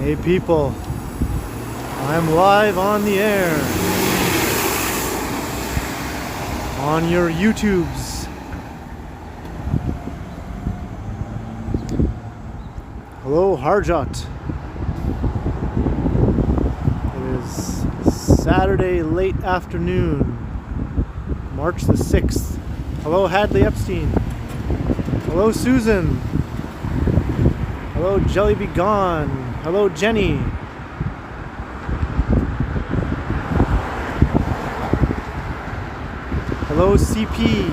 Hey people, I'm live on the air on your YouTubes. Hello Harjot. It is Saturday late afternoon, March the 6th. Hello Hadley Epstein. Hello Susan. Hello Jelly Be Gone. Hello Jenny. Hello CP.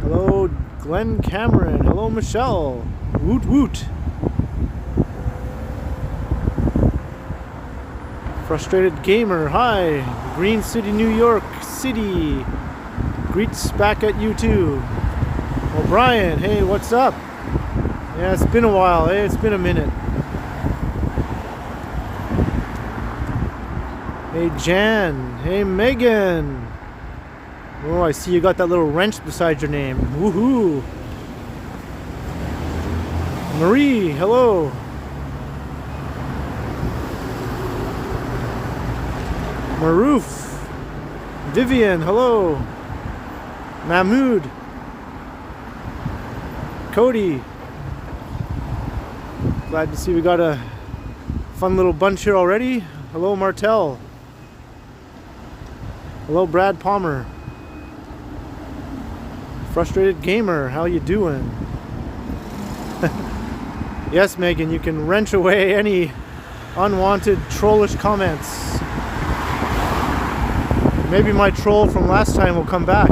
Hello Glenn Cameron. Hello Michelle. Woot woot. Frustrated Gamer. Hi. Green City, New York City. Greets back at you too. O'Brien. Hey, what's up? Yeah, it's been a while. Hey, it's been a minute. Hey, Jan. Hey, Megan. Oh, I see you got that little wrench beside your name. Woohoo. Marie, hello. Maroof. Vivian, hello. Mahmood. Cody. Glad to see we got a fun little bunch here already. Hello Martel. Hello Brad Palmer. Frustrated Gamer, how you doing? Yes, Megan, you can wrench away any unwanted trollish comments. Maybe my troll from last time will come back.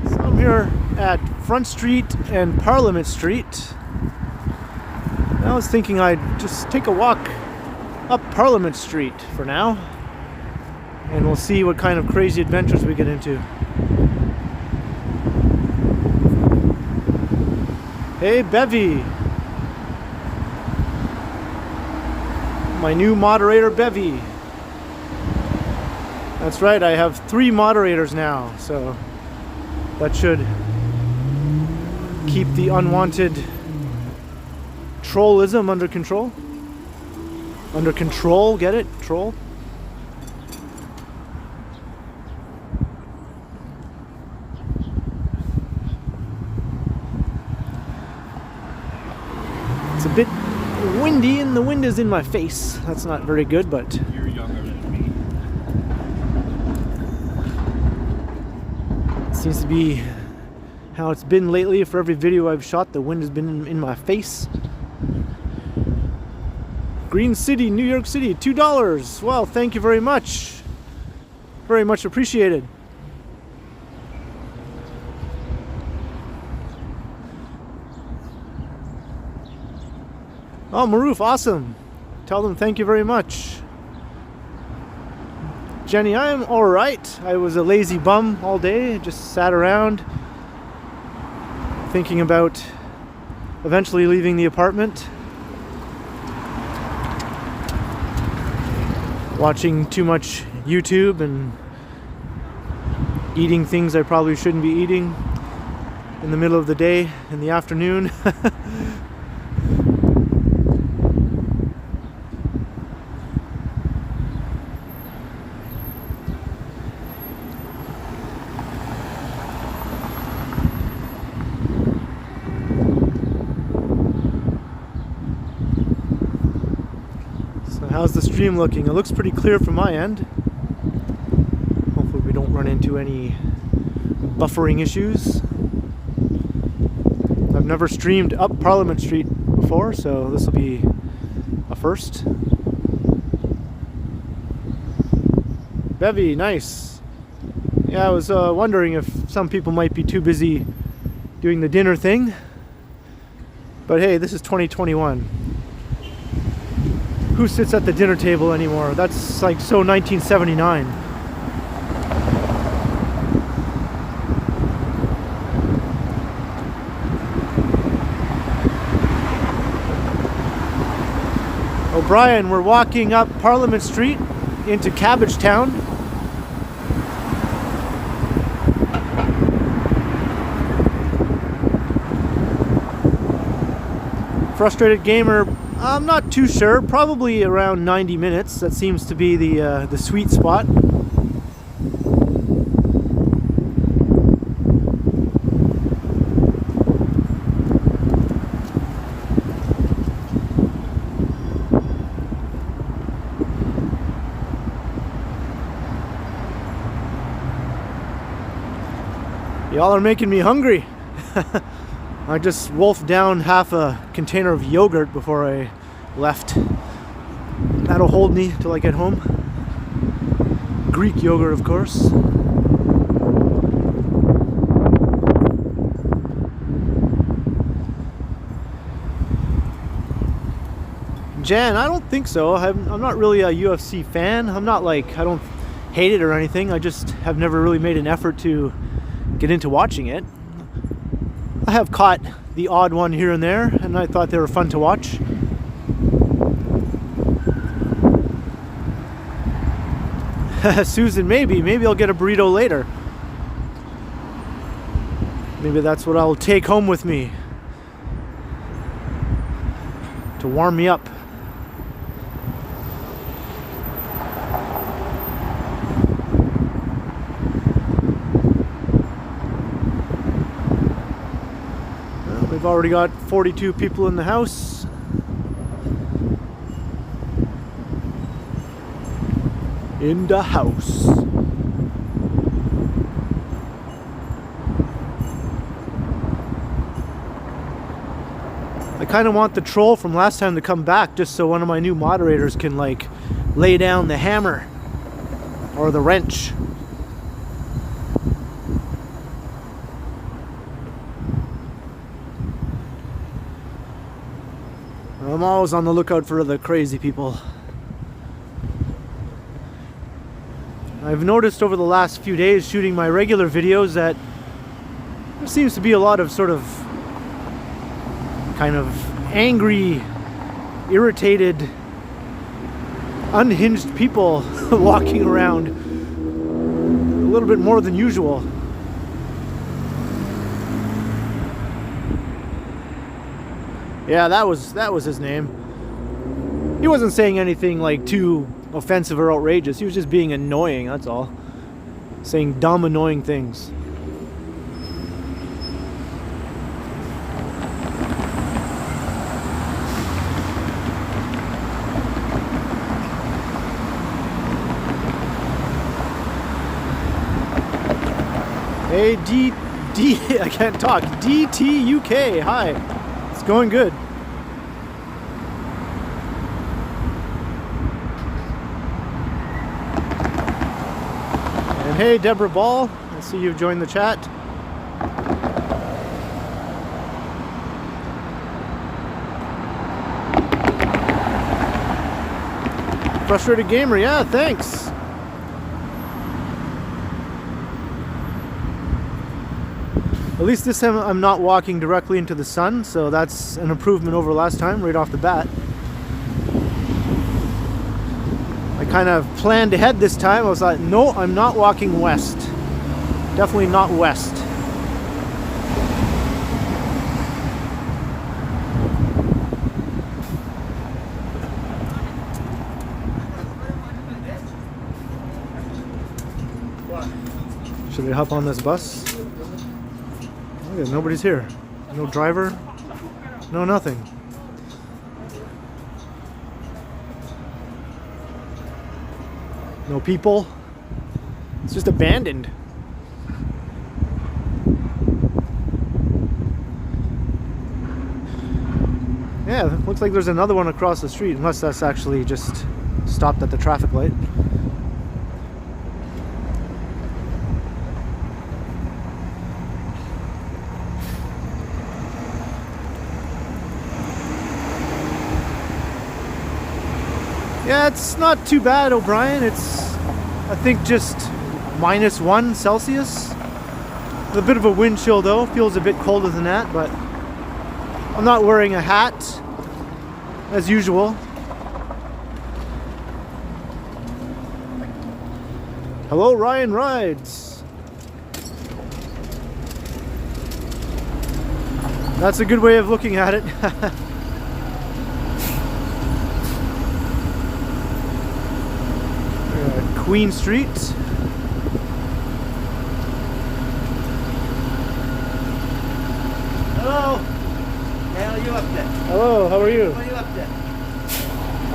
So I'm here at Front Street and Parliament Street. I was thinking I'd just take a walk up Parliament Street for now, and we'll see what kind of crazy adventures we get into. Hey Bevy! My new moderator Bevy. That's right, I have 3 moderators now, so that should keep the unwanted trollism under control. Under control, get it? Troll? It's a bit windy and the wind is in my face. That's not very good, but you're younger than me. It seems to be how it's been lately. For every video I've shot, the wind has been in my face. Green City, New York City, $2. Well, thank you very much. Very much appreciated. Oh, Maroof, awesome. Tell them thank you very much. Jenny, I'm alright. I was a lazy bum all day. Just sat around thinking about eventually leaving the apartment. Watching too much YouTube and eating things I probably shouldn't be eating in the middle of the day, in the afternoon. How's the stream looking? It looks pretty clear from my end. Hopefully we don't run into any buffering issues. I've never streamed up Parliament Street before, so this will be a first. Bevy, nice. Yeah, I was wondering if some people might be too busy doing the dinner thing. But hey, this is 2021. Who sits at the dinner table anymore? That's like so 1979. O'Brien, we're walking up Parliament Street into Cabbage Town. Frustrated gamer, I'm not too sure. Probably around 90 minutes. That seems to be the sweet spot. Y'all are making me hungry. I just wolfed down half a container of yogurt before I left. That'll hold me till I get home. Greek yogurt, of course. Jan, I don't think so. I'm not really a UFC fan. I'm not like, I don't hate it or anything. I just have never really made an effort to get into watching it. I have caught the odd one here and there, and I thought they were fun to watch. Susan, maybe I'll get a burrito later. Maybe that's what I'll take home with me to warm me up. We've already got 42 people in the house. In the house. I kind of want the troll from last time to come back just so one of my new moderators can like lay down the hammer or the wrench. I'm always on the lookout for the crazy people. I've noticed over the last few days shooting my regular videos that there seems to be a lot of sort of kind of angry, irritated, unhinged people walking around a little bit more than usual. Yeah, that was his name. He wasn't saying anything like too offensive or outrageous. He was just being annoying, that's all. Saying dumb, annoying things. Hey, I can't talk. DTUK, hi. It's going good. And hey, Deborah Ball, I see you've joined the chat. Frustrated gamer, yeah, thanks. At least this time I'm not walking directly into the sun, so that's an improvement over last time, right off the bat. I kind of planned ahead this time. I was like, no, I'm not walking west. Definitely not west. Should I hop on this bus? Oh, yeah, nobody's here. No driver. No nothing. No people. It's just abandoned. Yeah, looks like there's another one across the street, unless that's actually just stopped at the traffic light. Yeah, it's not too bad, O'Brien. It's, I think, just -1 Celsius. A bit of a wind chill though. Feels a bit colder than that, but I'm not wearing a hat as usual. Hello, Ryan Rides. That's a good way of looking at it. Queen Street. Hello. How are you up there? Hello, how are you? What are you up there?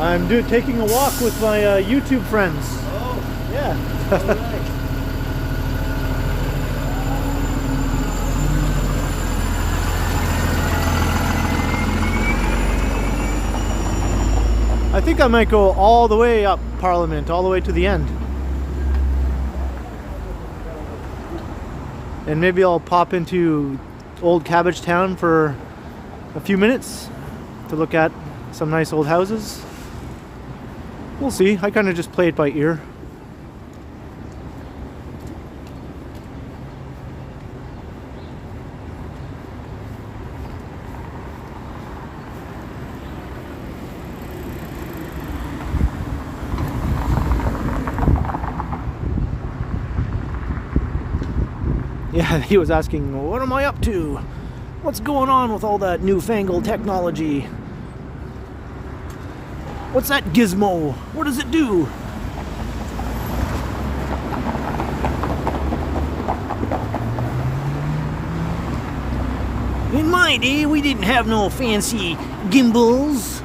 I'm taking a walk with my YouTube friends. Oh. Yeah. All right. I think I might go all the way up Parliament, all the way to the end. And maybe I'll pop into Old Cabbage Town for a few minutes to look at some nice old houses. We'll see. I kind of just play it by ear. Yeah, he was asking, what am I up to? What's going on with all that newfangled technology? What's that gizmo? What does it do? In my day, we didn't have no fancy gimbals.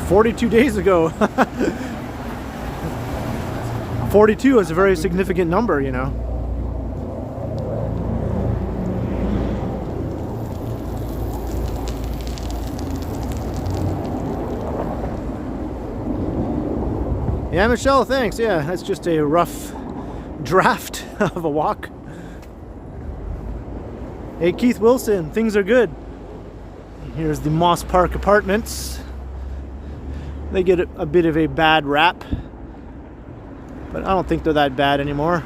"42 days ago." 42 is a very significant number, you know. Yeah, Michelle, thanks. Yeah, that's just a rough draft of a walk. Hey, Keith Wilson, things are good. Here's the Moss Park Apartments. They get a bit of a bad rap, but I don't think they're that bad anymore.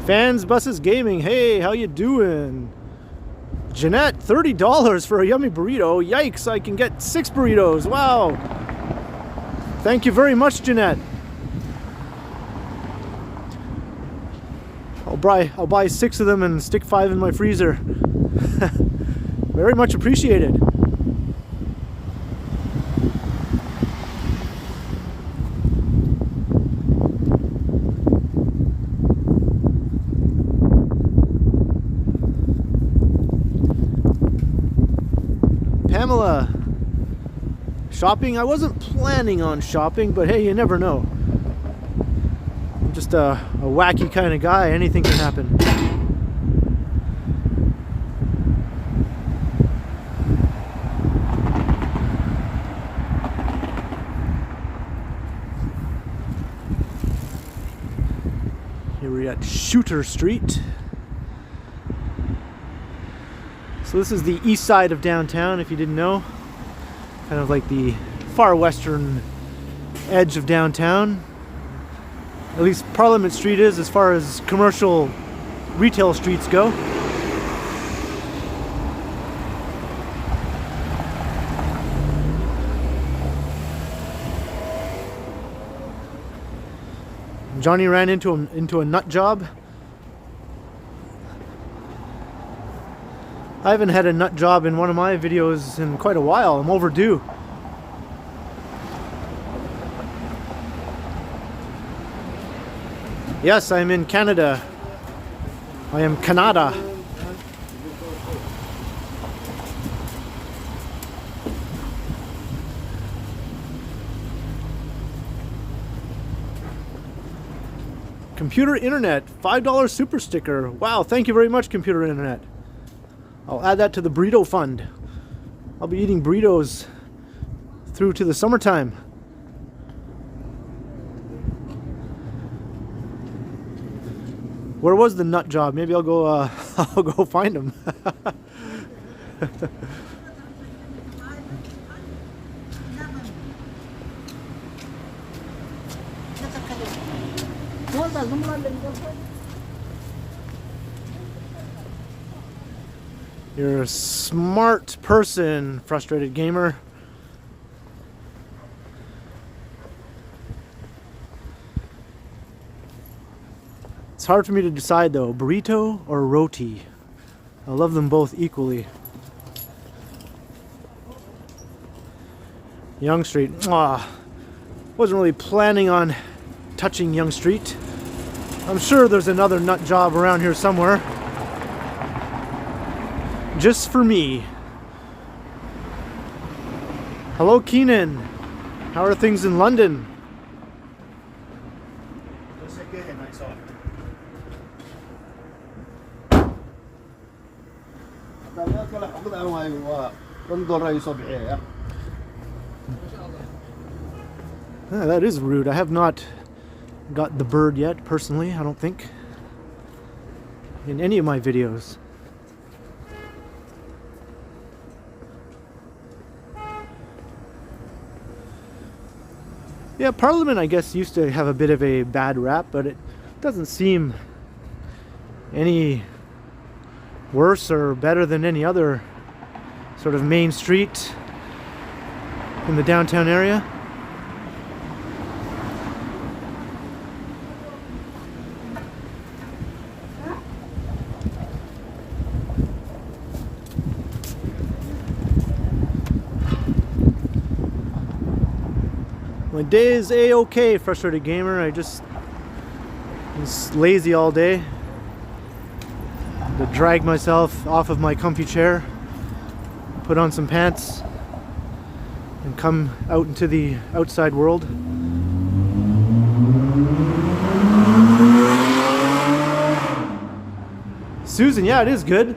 Fans Buses Gaming, hey, how you doing? Jeanette, $30 for a yummy burrito. Yikes, I can get 6 burritos. Wow. Thank you very much, Jeanette. I'll buy 6 of them and stick 5 in my freezer. Very much appreciated. Pamela, shopping? I wasn't planning on shopping, but hey, you never know. I'm just a wacky kind of guy. Anything can happen. Here we're at Shooter Street. So this is the east side of downtown, if you didn't know. Kind of like the far western edge of downtown. At least Parliament Street is, as far as commercial retail streets go. Johnny ran into a nut job. I haven't had a nut job in one of my videos in quite a while. I'm overdue. Yes, I'm in Canada. I am Canada. Computer Internet, $5 super sticker. Wow, thank you very much, Computer Internet. I'll add that to the burrito fund. I'll be eating burritos through to the summertime. Where was the nut job? Maybe I'll go I'll go find him. You're a smart person, frustrated gamer. It's hard for me to decide though, burrito or roti. I love them both equally. Yonge Street. Wasn't really planning on touching Yonge Street. I'm sure there's another nut job around here somewhere. Just for me. Hello, Keenan. How are things in London? Yeah, that is rude. I have not got the bird yet, personally, I don't think, in any of my videos. Yeah, Parliament, I guess, used to have a bit of a bad rap, but it doesn't seem any worse or better than any other sort of main street in the downtown area. My day is a-okay, Frustrated Gamer. I just was lazy all day. To drag myself off of my comfy chair, put on some pants, and come out into the outside world. Susan, yeah, it is good.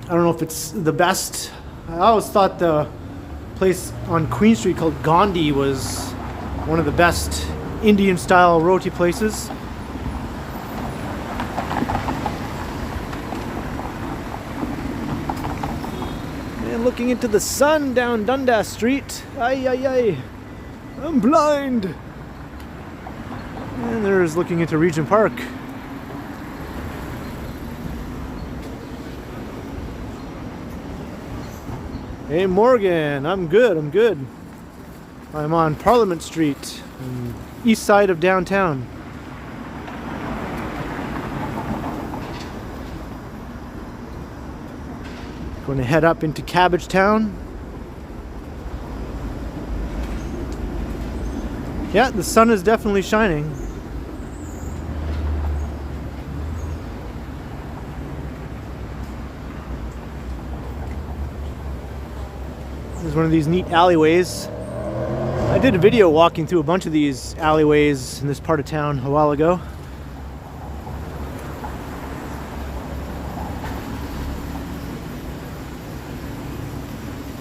I don't know if it's the best. I always thought the place on Queen Street called Gandhi was one of the best Indian style roti places. And looking into the sun down Dundas Street. Ay ay ay, I'm blind. And there's looking into Regent Park. Hey Morgan, I'm good, I'm good. I'm on Parliament Street, east side of downtown. Going to head up into Cabbagetown. Yeah, the sun is definitely shining. There's one of these neat alleyways. I did a video walking through a bunch of these alleyways in this part of town a while ago.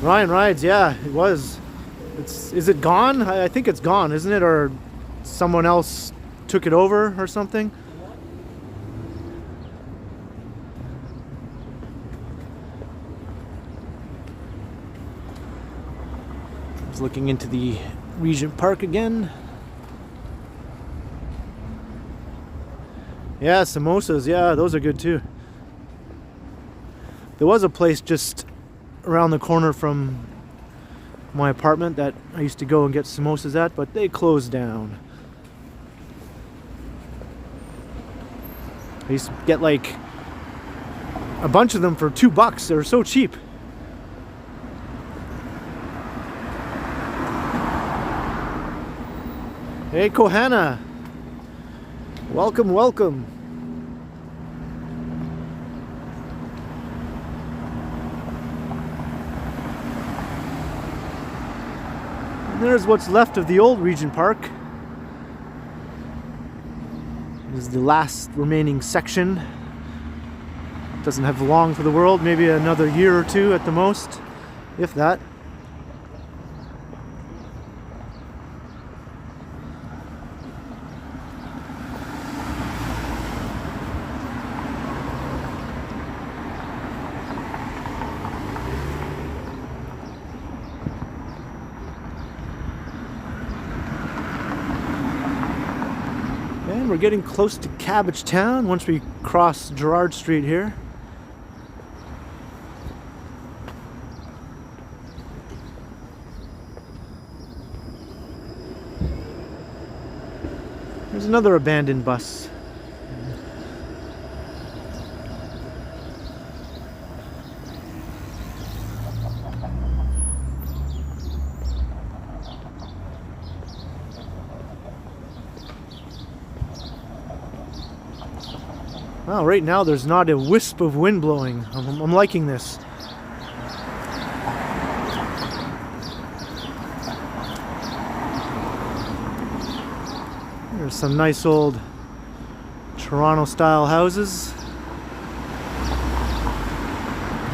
Ryan Rides, yeah, it was. Is it gone? I think it's gone, isn't it? Or someone else took it over or something? Looking into the Regent Park again. Yeah, samosas, yeah, those are good too. There was a place just around the corner from my apartment that I used to go and get samosas at, but they closed down. I used to get like a bunch of them for $2. They were so cheap. Hey Kohana, welcome, welcome. And there's what's left of the old Regent Park. This is the last remaining section. Doesn't have long for the world, maybe another year or two at the most, if that. And we're getting close to Cabbagetown once we cross Gerrard Street here. There's another abandoned bus. Well, right now there's not a wisp of wind blowing. I'm liking this. There's some nice old Toronto-style houses.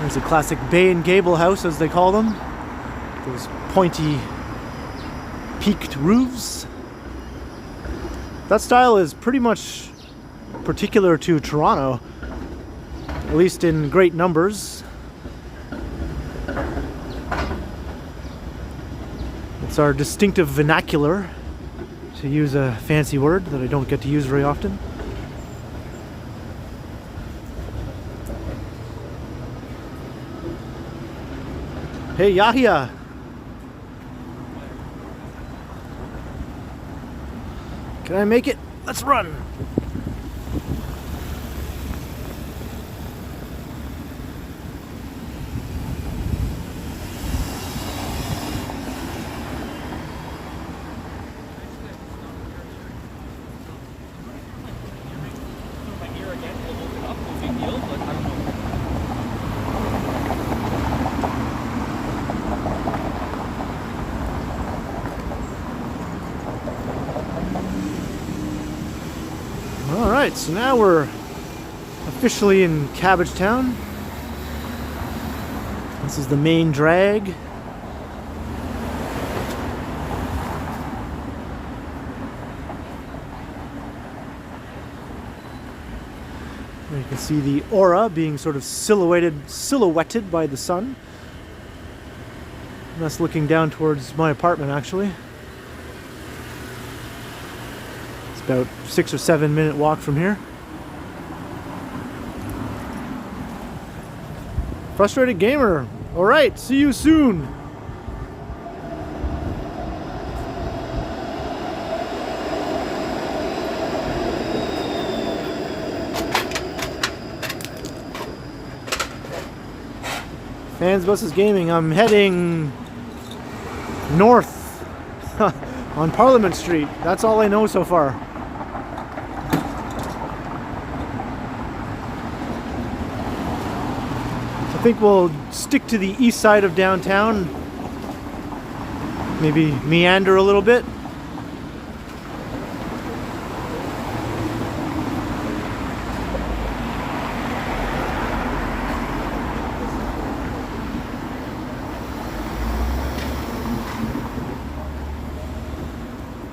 There's a classic bay and gable house, as they call them. Those pointy, peaked roofs. That style is pretty much particular to Toronto, at least in great numbers. It's our distinctive vernacular, to use a fancy word that I don't get to use very often. Hey Yahya! Can I make it? Let's run! Alright, so now we're officially in Cabbagetown. This is the main drag. There you can see the aura being sort of silhouetted by the sun. And that's looking down towards my apartment, actually. About 6 or 7 minute walk from here. Frustrated gamer. Alright, see you soon. Fans Buses Gaming, I'm heading north on Parliament Street. That's all I know so far. I think we'll stick to the east side of downtown. Maybe meander a little bit.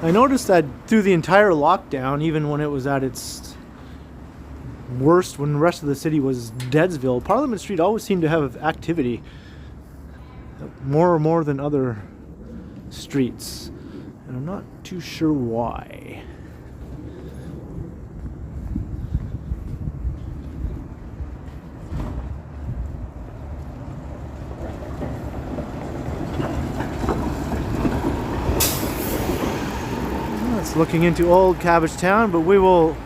I noticed that through the entire lockdown, even when it was at its worst, when the rest of the city was Deadsville, Parliament Street always seemed to have activity more than other streets, and I'm not too sure why. It's looking into old Cabbagetown, but we will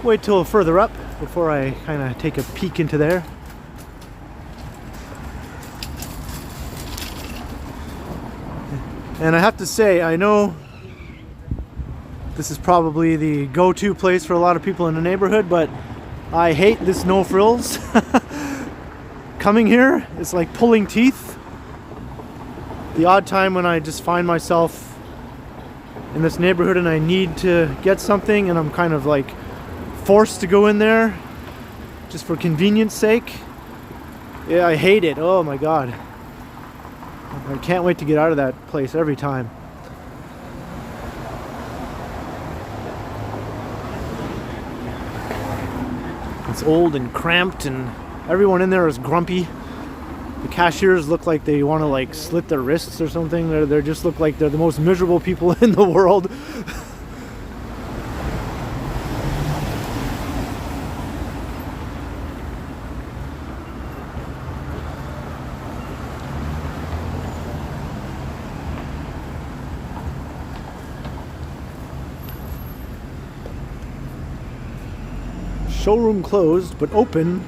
wait till further up before I kind of take a peek into there. And I have to say, I know this is probably the go-to place for a lot of people in the neighborhood, but I hate this no frills. Coming here, it's like pulling teeth. The odd time when I just find myself in this neighborhood and I need to get something and I'm kind of like forced to go in there just for convenience sake. Yeah, I hate it. Oh my god. I can't wait to get out of that place every time. It's old and cramped and everyone in there is grumpy. The cashiers look like they want to like slit their wrists or something. They just look like they're the most miserable people in the world. showroom closed, but open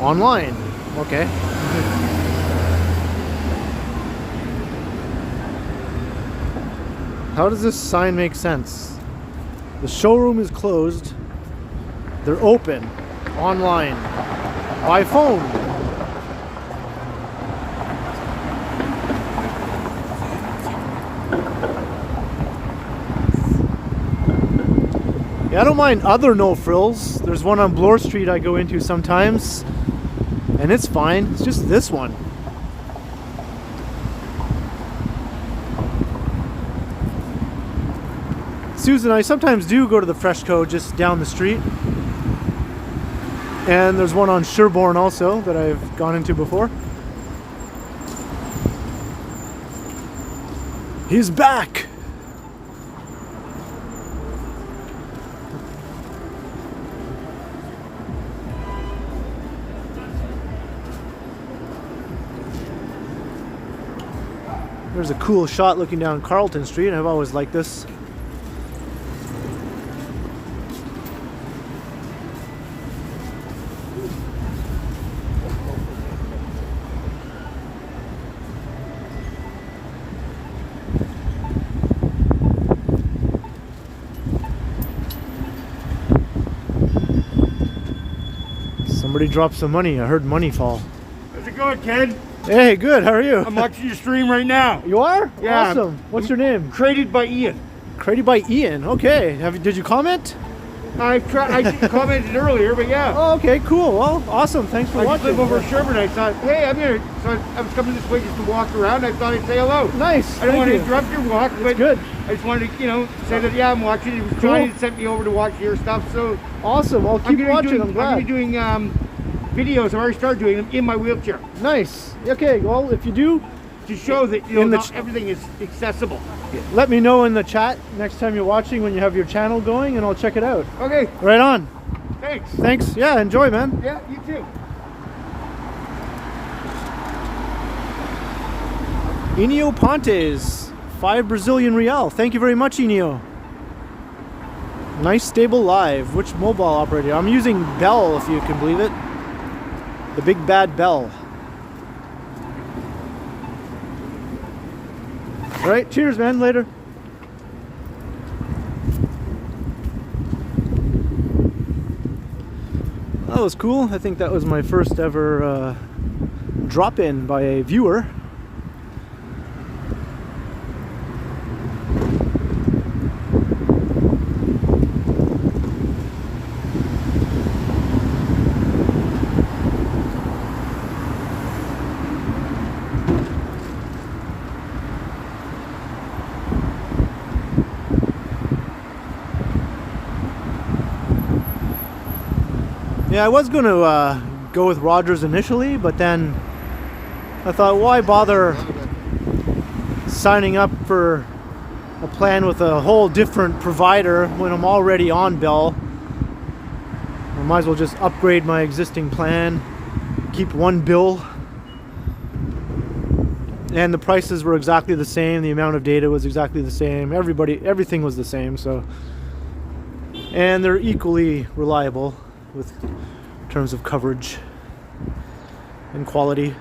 online. Okay. How does this sign make sense? The showroom is closed. They're open online by phone. Yeah, I don't mind other no frills. There's one on Bloor Street I go into sometimes, and it's fine. It's just this one. Susan, I sometimes do go to the Freshco just down the street. And there's one on Sherbourne also that I've gone into before. He's back! There's a cool shot looking down Carlton Street. I've always liked this. Somebody dropped some money. I heard money fall. How's it going, Ken? Hey, good. How are you? I'm watching your stream right now. You are? Yeah. Awesome. What's your name? Created by Ian. Created by Ian. Okay. Did you comment? I commented earlier, but yeah. Oh, okay. Cool. Well, awesome. Thanks for I watching. just live over in Sherbourne. I thought, hey, I'm here. So I was coming this way just to walk around. I thought I'd say hello. Nice. I don't want to you. interrupt your walk, but Good. I just wanted to, say that, yeah, I'm watching. It was Cool. Johnny that sent me over to watch your stuff, so Awesome. I'll keep watching. I'm I'm glad. going to be doing videos. I've already started doing them in my wheelchair Nice. Okay. Well, if you do, to show that not everything is accessible. let me know in the chat next time you're watching when you have your channel going, and I'll check it out. Okay, Right on. thanks. Thanks. Yeah. Enjoy, man. Yeah, you too. Enio Pontes, 5 Brazilian real. Thank you very much, Enio. Nice stable live. Which mobile operator? I'm using Bell, if you can believe it. The big bad Bell. All right, cheers, man. Later. That was cool. I think that was my first ever drop-in by a viewer. Yeah, I was going to go with Rogers initially, but then I thought, why bother signing up for a plan with a whole different provider when I'm already on Bell? I might as well just upgrade my existing plan, keep one bill, and the prices were exactly the same. The amount of data was exactly the same. Everything was the same. So, and they're equally reliable with terms of coverage and quality.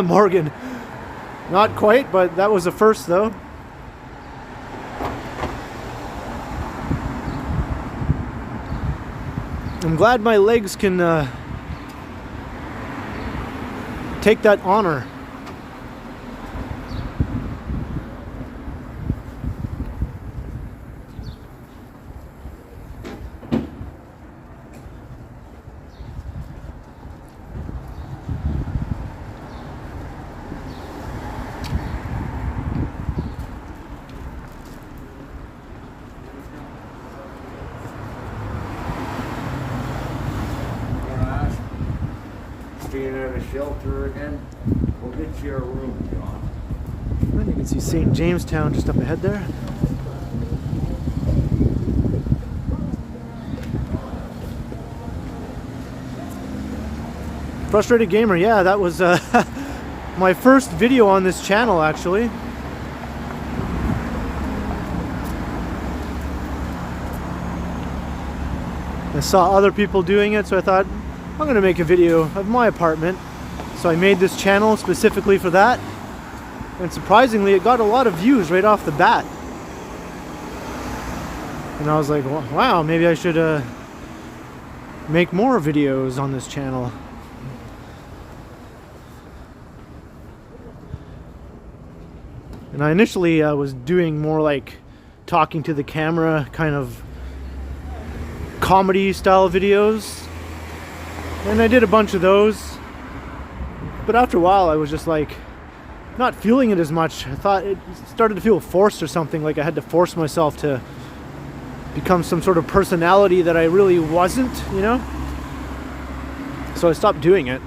Morgan, not quite, but that was a first though. I'm glad my legs can take that honor. Staying at a shelter again? We'll get you a room, John. And you can see St. Jamestown just up ahead there. Frustrated Gamer, yeah, that was my first video on this channel actually. I saw other people doing it, so I thought, I'm gonna make a video of my apartment. So I made this channel specifically for that. And surprisingly, it got a lot of views right off the bat. And I was like, wow, maybe I should make more videos on this channel. And I initially was doing more like talking to the camera, kind of comedy style videos. And I did a bunch of those. But after a while, I was just like, not feeling it as much. I thought it started to feel forced or something, like I had to force myself to become some sort of personality that I really wasn't, you know? So I stopped doing it.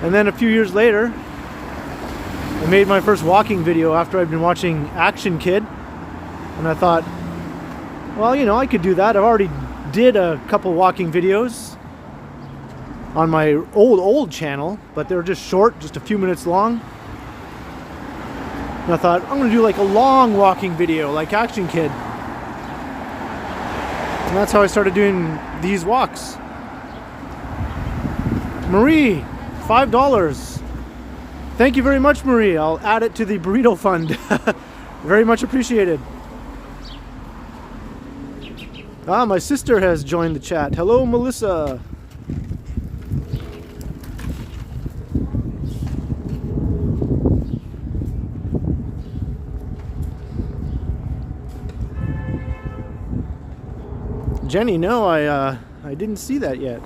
And then a few years later, I made my first walking video after I'd been watching Action Kid. And I thought, well, you know, I could do that. I've already did a couple walking videos on my old channel, but they were just short, just a few minutes long. And I thought, I'm gonna do like a long walking video like Action Kid. And that's how I started doing these walks. Marie, $5. Thank you very much, Marie. I'll add it to the burrito fund. Very much appreciated. Ah, my sister has joined the chat. Hello, Melissa. Jenny, no, I didn't see that yet.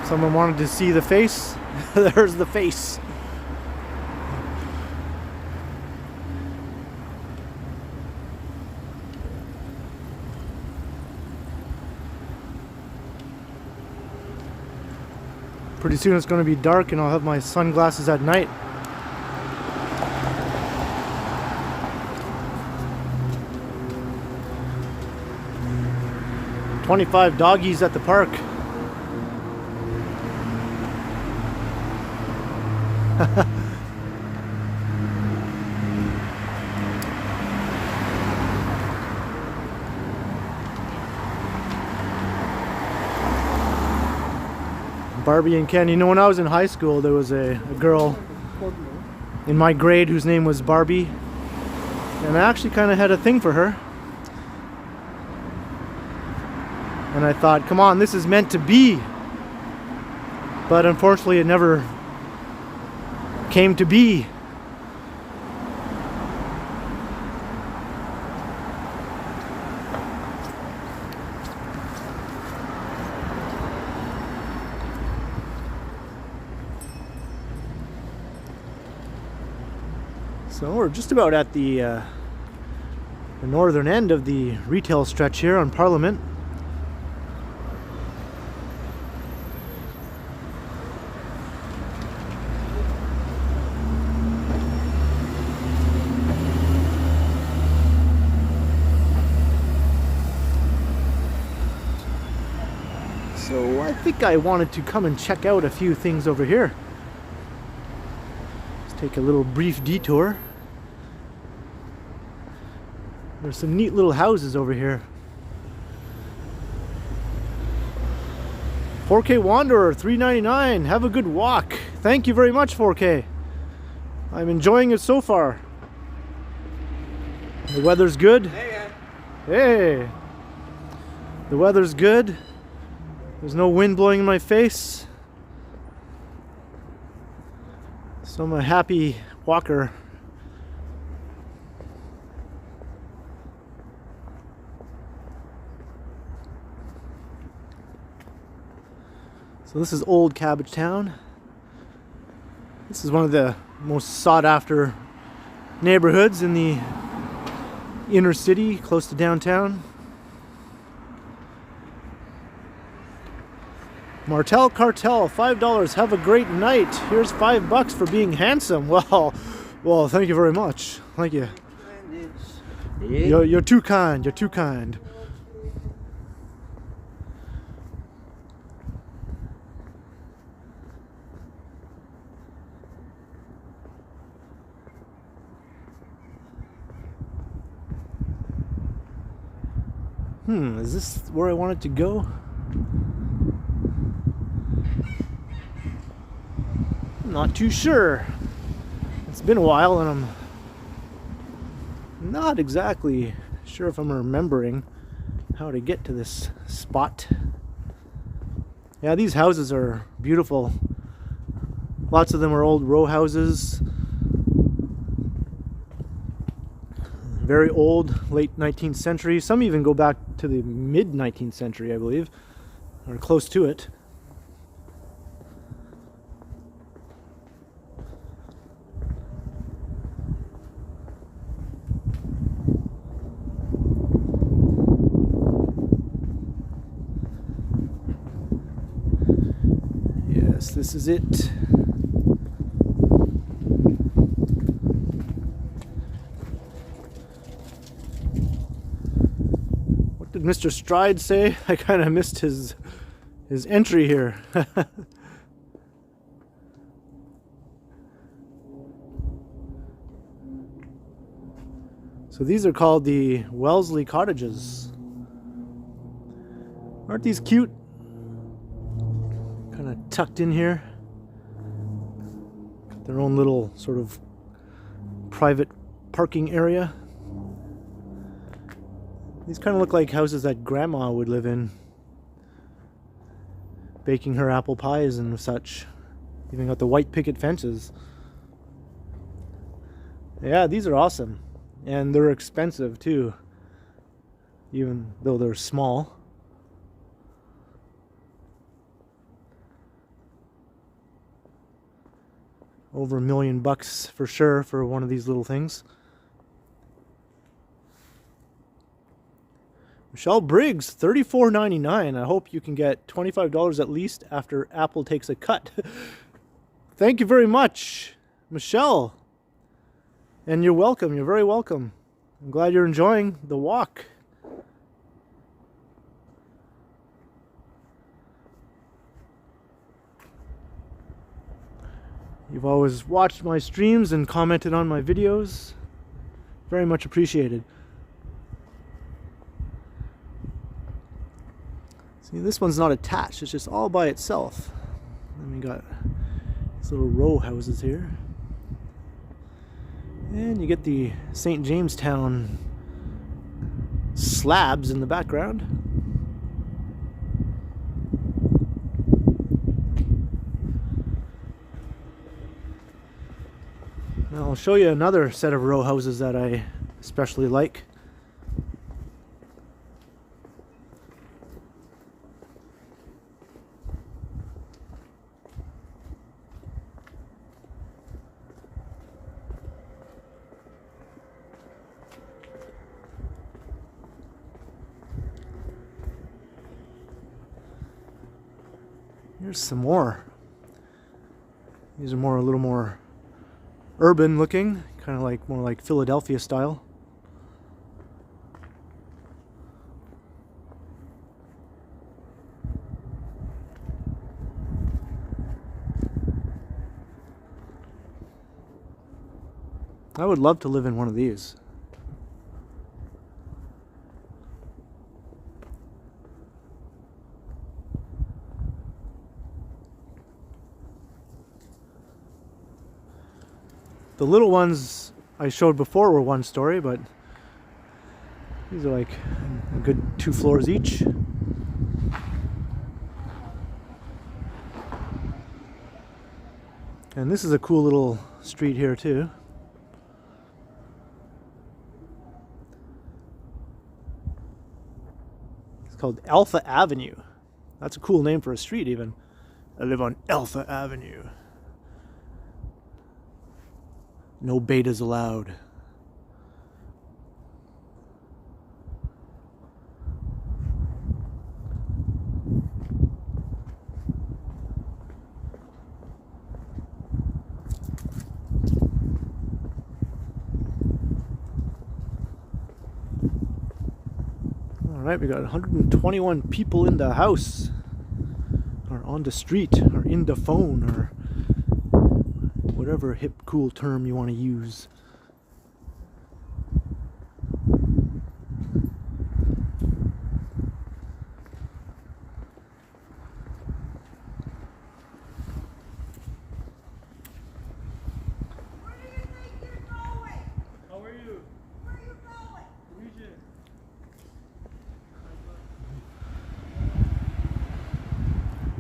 Someone wanted to see the face. There's the face. Pretty soon it's going to be dark and I'll have my sunglasses at night. $25 doggies at the park. Barbie and Ken. You know, when I was in high school, there was a girl in my grade whose name was Barbie. And I actually kind of had a thing for her. And I thought, come on, this is meant to be. But unfortunately, it never came to be. So we're just about at the northern end of the retail stretch here on Parliament. So I think I wanted to come and check out a few things over here. Let's take a little brief detour. There's some neat little houses over here. 4K Wanderer, $3.99. Have a good walk. Thank you very much, 4K. I'm enjoying it so far. The weather's good. Hey. The weather's good. There's no wind blowing in my face. So I'm a happy walker. So this is Old Cabbage Town. This is one of the most sought after neighborhoods in the inner city, close to downtown. Martel Cartel, $5. Have a great night. Here's $5 for being handsome. Well, thank you very much. Thank you. You're too kind. You're too kind. Is this where I wanted to go? Not too sure. It's been a while and I'm not exactly sure if I'm remembering how to get to this spot. Yeah, these houses are beautiful. Lots of them are old row houses. Very old, late 19th century. Some even go back to the mid 19th century, I believe, or close to it. Yes, this is it. What did Mr. Stride say? I kind of missed his entry here. So these are called the Wellesley Cottages. Aren't these cute? Kind of tucked in here. Got their own little sort of private parking area. These kind of look like houses that Grandma would live in, baking her apple pies and such. Even got the white picket fences. Yeah, these are awesome. And they're expensive too, even though they're small. Over $1 million for sure for one of these little things. Michelle Briggs, $34.99. I hope you can get $25 at least after Apple takes a cut. Thank you very much, Michelle. And you're welcome. You're very welcome. I'm glad you're enjoying the walk. You've always watched my streams and commented on my videos. Very much appreciated. See, this one's not attached. It's just all by itself. Then we got these little row houses here. And you get the St. Jamestown slabs in the background. Now I'll show you another set of row houses that I especially like. Here's some more. These are a little more urban looking, kind of like more like Philadelphia style. I would love to live in one of these. The little ones I showed before were one story, but these are like a good 2 floors each. And this is a cool little street here too. It's called Alpha Avenue. That's a cool name for a street even. I live on Alpha Avenue. No betas allowed. Alright, we got 121 people in the house, or on the street, or in the phone, or whatever hip cool term you want to use. Where do you think you're going? How are you? Where are you going? Regent.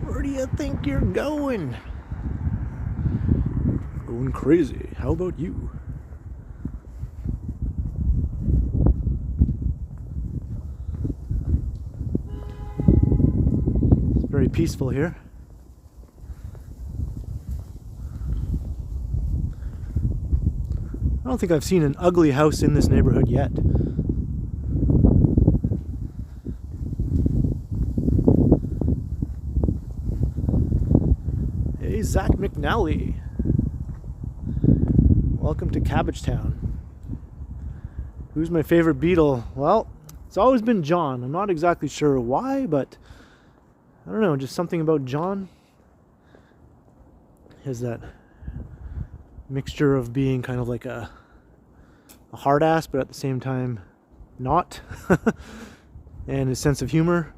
Where do you think you're going? Going crazy. How about you? It's very peaceful here. I don't think I've seen an ugly house in this neighborhood yet. Hey, Zach McNally. Welcome to Cabbagetown. Who's my favorite Beatle? Well, it's always been John. I'm not exactly sure why, but I don't know, just something about John. He has that mixture of being kind of like a hard ass, but at the same time not. And his sense of humor.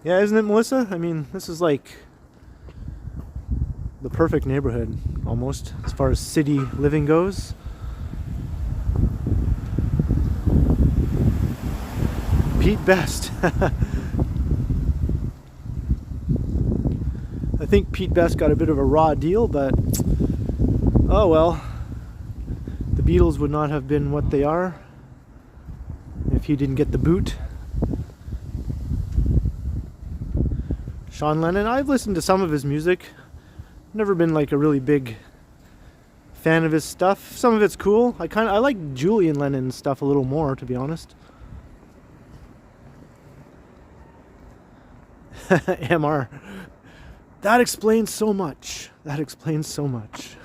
Yeah, isn't it, Melissa? I mean, this is like the perfect neighborhood, almost, as far as city living goes. Pete Best. I think Pete Best got a bit of a raw deal, but oh well. The Beatles would not have been what they are if he didn't get the boot. Sean Lennon, I've listened to some of his music. Never been like a really big fan of his stuff. Some of it's cool. I like Julian Lennon's stuff a little more, to be honest. MR. That explains so much. That explains so much.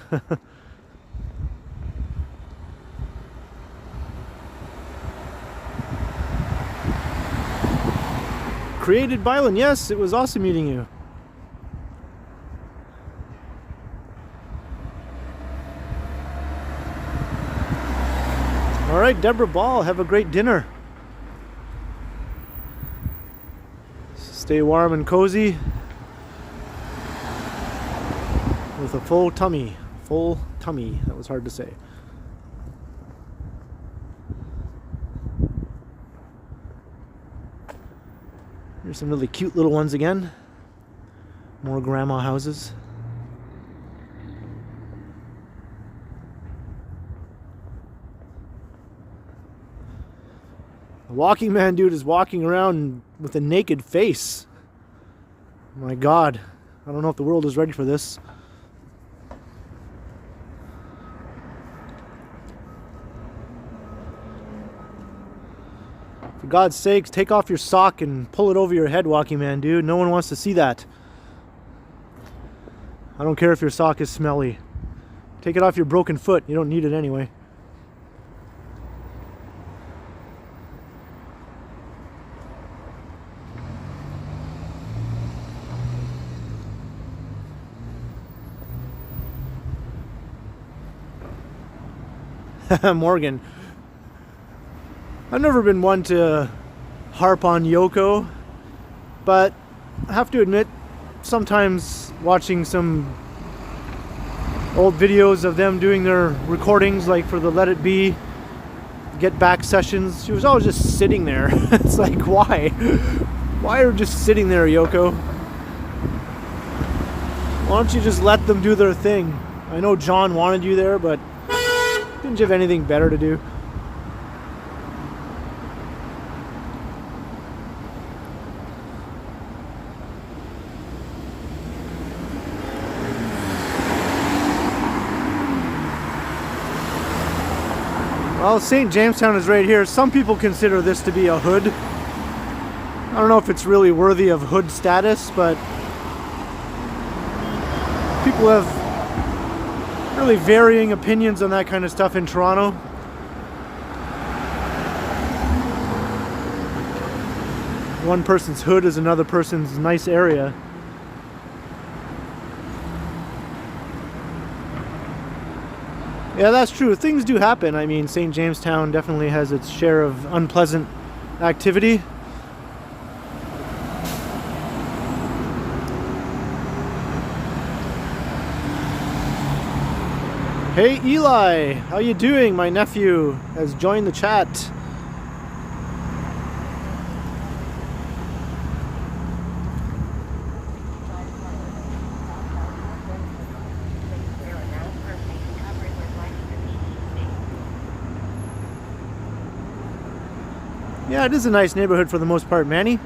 Created Bylan, yes, it was awesome meeting you. All right, Deborah Ball, have a great dinner. Stay warm and cozy with a full tummy. Full tummy, that was hard to say. Here's some really cute little ones again. More grandma houses. The walking man dude is walking around with a naked face. My God, I don't know if the world is ready for this. For God's sakes, take off your sock and pull it over your head, walking man dude. No one wants to see that. I don't care if your sock is smelly. Take it off your broken foot. You don't need it anyway. Morgan. I've never been one to harp on Yoko, but I have to admit, sometimes watching some old videos of them doing their recordings, like for the Let It Be Get Back sessions, she was always just sitting there. It's like, why? Why are you just sitting there, Yoko? Why don't you just let them do their thing? I know John wanted you there, but didn't you have anything better to do? Well, St. Jamestown is right here. Some people consider this to be a hood. I don't know if it's really worthy of hood status, but people have really varying opinions on that kind of stuff in Toronto. One person's hood is another person's nice area. Yeah, that's true. Things do happen. I mean, St. Jamestown definitely has its share of unpleasant activity. Hey Eli, how you doing? My nephew has joined the chat. Yeah, it is a nice neighborhood for the most part, Manny.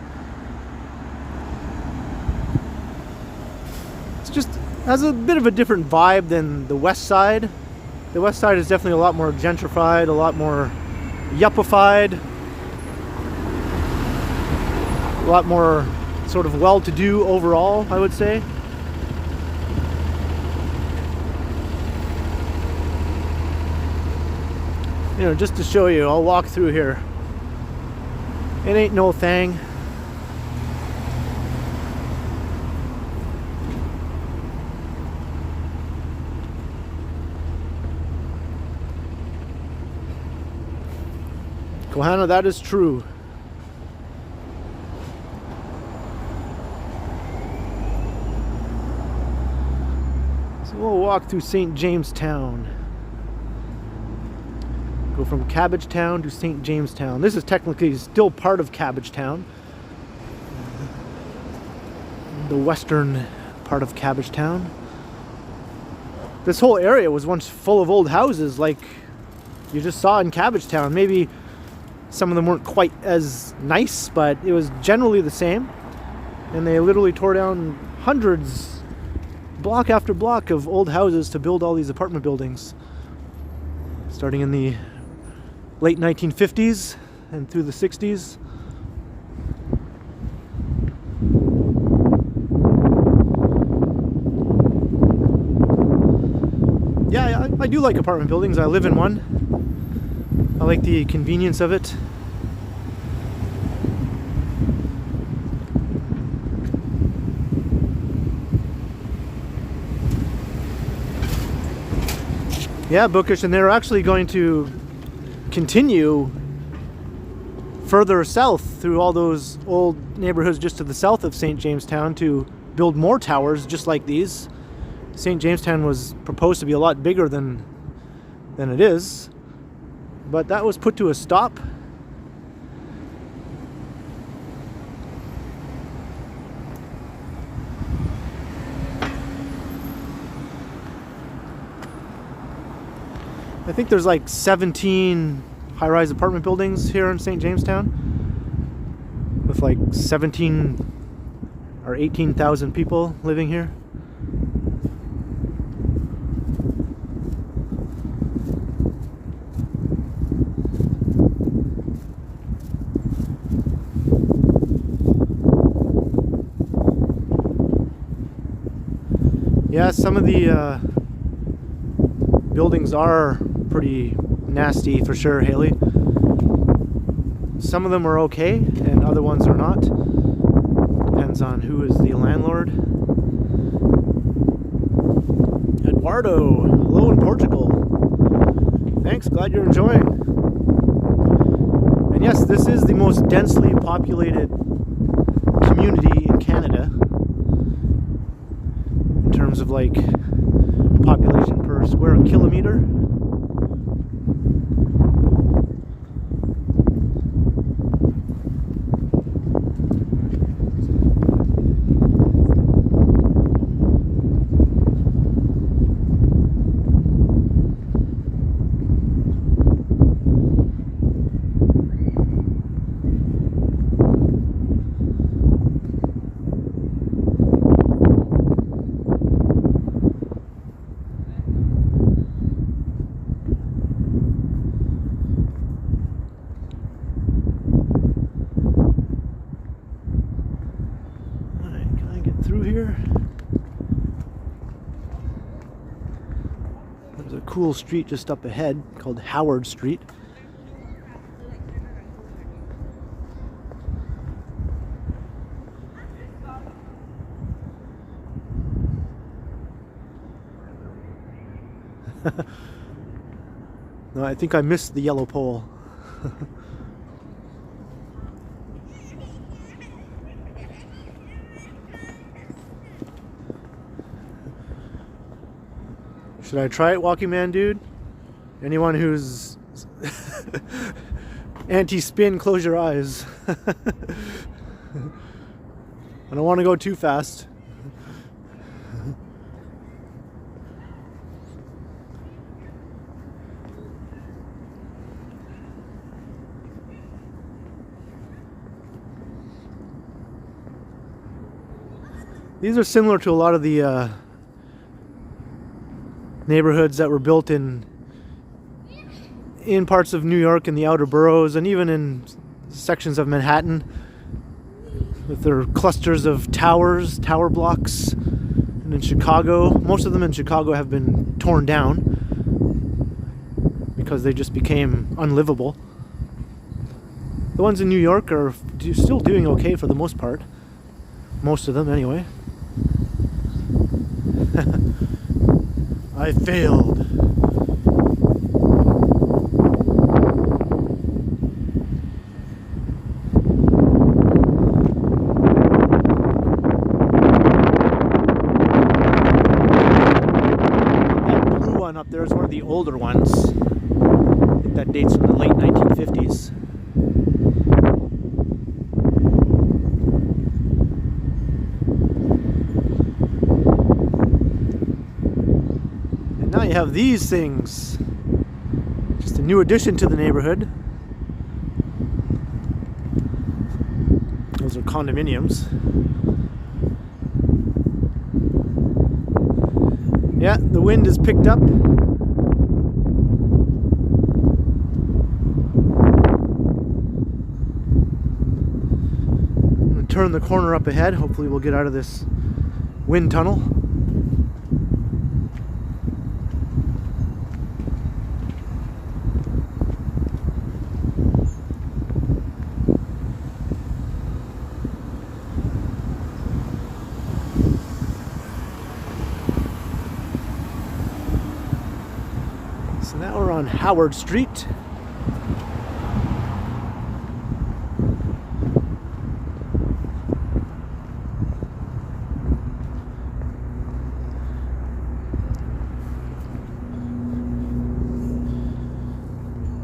It's just has a bit of a different vibe than the west side. The west side is definitely a lot more gentrified, a lot more yuppified, a lot more sort of well-to-do overall, I would say. You know, just to show you, I'll walk through here. It ain't no thing. Kohana, that is true. So we'll walk through St. Jamestown. Go from Cabbagetown to St. Jamestown. This is technically still part of Cabbagetown. The western part of Cabbagetown. This whole area was once full of old houses like you just saw in Cabbagetown. Maybe some of them weren't quite as nice, but it was generally the same. And they literally tore down hundreds, block after block, of old houses to build all these apartment buildings. Starting in the late 1950s and through the 60s. Yeah, I do like apartment buildings. I live in one. I like the convenience of it. Yeah, Bookish, and they're actually going to continue further south through all those old neighborhoods just to the south of St. Jamestown to build more towers just like these. St. Jamestown was proposed to be a lot bigger than it is, but that was put to a stop. I think there's like 17 high-rise apartment buildings here in St. Jamestown with like 17 or 18,000 people living here. Yeah, some of the buildings are pretty nasty for sure, Haley. Some of them are okay and other ones are not. Depends on who is the landlord. Eduardo, hello in Portugal. Thanks, glad you're enjoying. And yes, this is the most densely populated community in Canada in terms of like population per square kilometer. here. There's a cool street just up ahead called Howard Street. No, I think I missed the yellow pole. Should I try it, Walking Man Dude? Anyone who's anti-spin, close your eyes. I don't want to go too fast. These are similar to a lot of the neighborhoods that were built in parts of New York and the outer boroughs, and even in sections of Manhattan, with their clusters of towers, tower blocks. And in Chicago, most of them in Chicago have been torn down because they just became unlivable. The ones in New York are still doing okay for the most part. Most of them, anyway. I failed. That blue one up there is one of the older ones. I think that dates from the late 1950s. Now you have these things. Just a new addition to the neighborhood. Those are condominiums. Yeah, the wind is picked up. I'm going to turn the corner up ahead. Hopefully we'll get out of this wind tunnel. So now we're on Howard Street.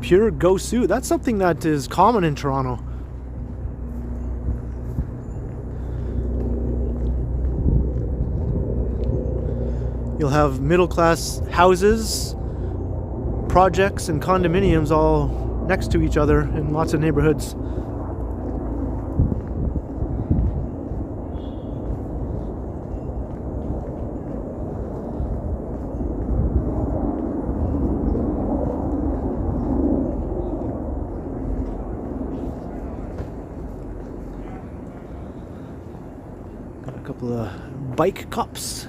Pure Gosu. That's something that is common in Toronto. You'll have middle-class houses, projects, and condominiums all next to each other in lots of neighborhoods. Got a couple of bike cops.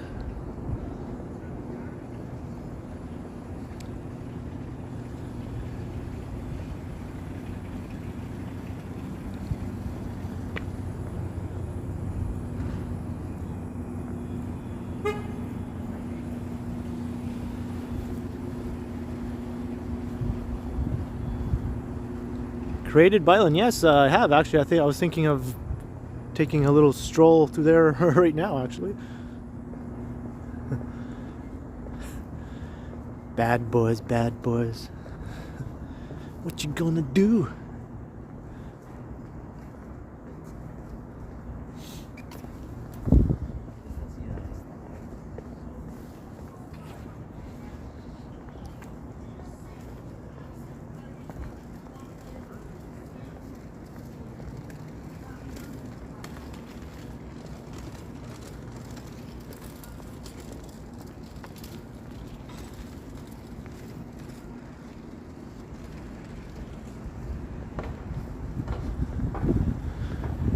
Created by Island, yes, I have actually. I was thinking of taking a little stroll through there right now, actually. Bad boys, bad boys. What you gonna do?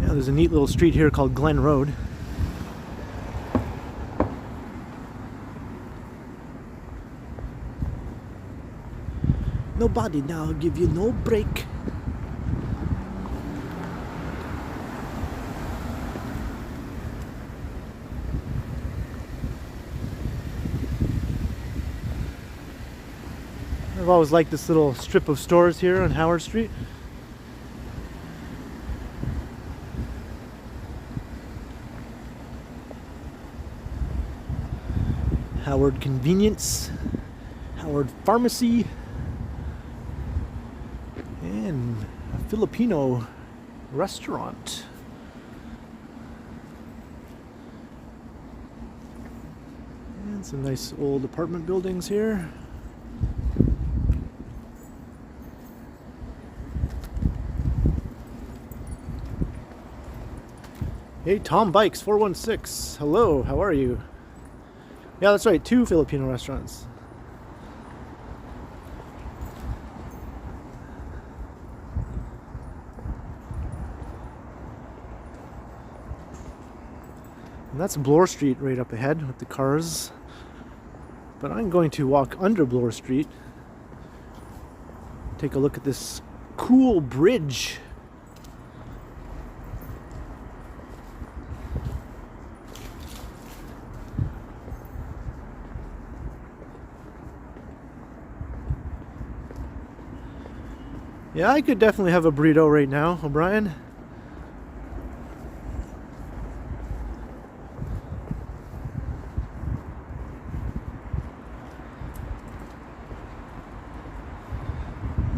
There's a neat little street here called Glen Road. Nobody now give you no break. I've always liked this little strip of stores here on Howard Street. Howard Convenience, Howard Pharmacy, and a Filipino restaurant. And some nice old apartment buildings here. Hey, Tom Bikes 416. Hello, how are you? Yeah, that's right, 2 Filipino restaurants. And that's Bloor Street right up ahead with the cars. But I'm going to walk under Bloor Street. Take a look at this cool bridge. Yeah, I could definitely have a burrito right now, O'Brien.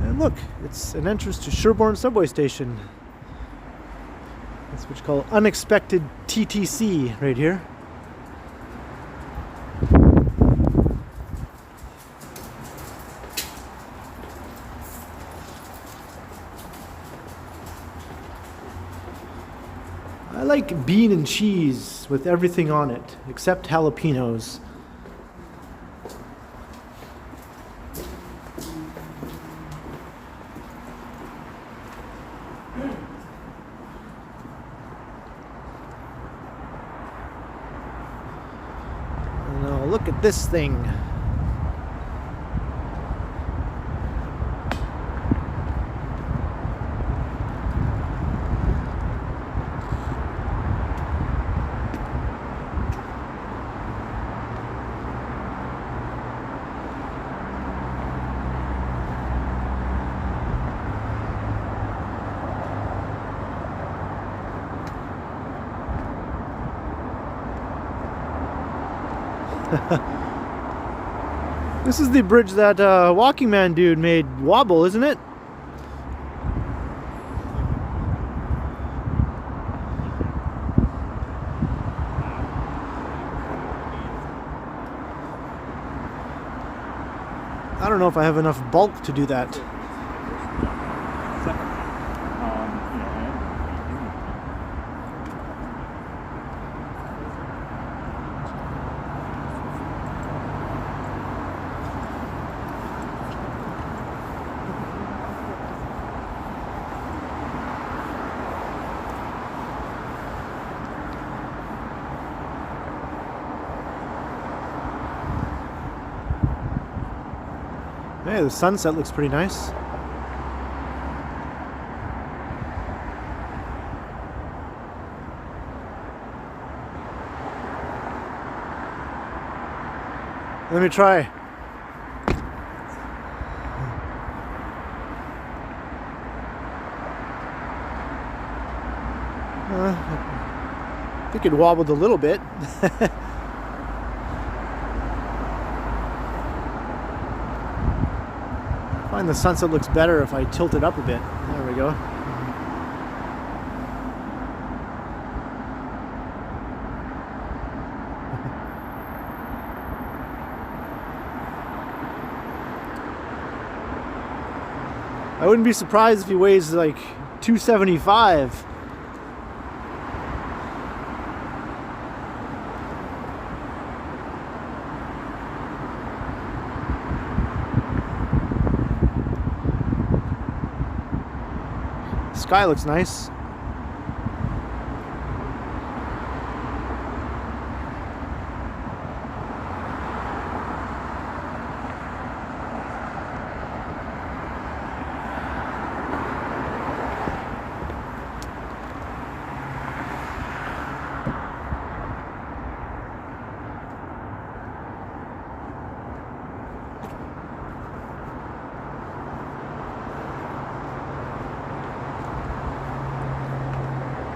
And look, it's an entrance to Sherborne subway station. That's what you call unexpected TTC right here. I like bean and cheese with everything on it, except jalapenos. And now look at this thing. This is the bridge that Walking Man dude made wobble, isn't it? I don't know if I have enough bulk to do that. Hey, the sunset looks pretty nice. Let me try. I think it wobbled a little bit. I find the sunset looks better if I tilt it up a bit. There we go. I wouldn't be surprised if he weighs like 275. Sky looks nice.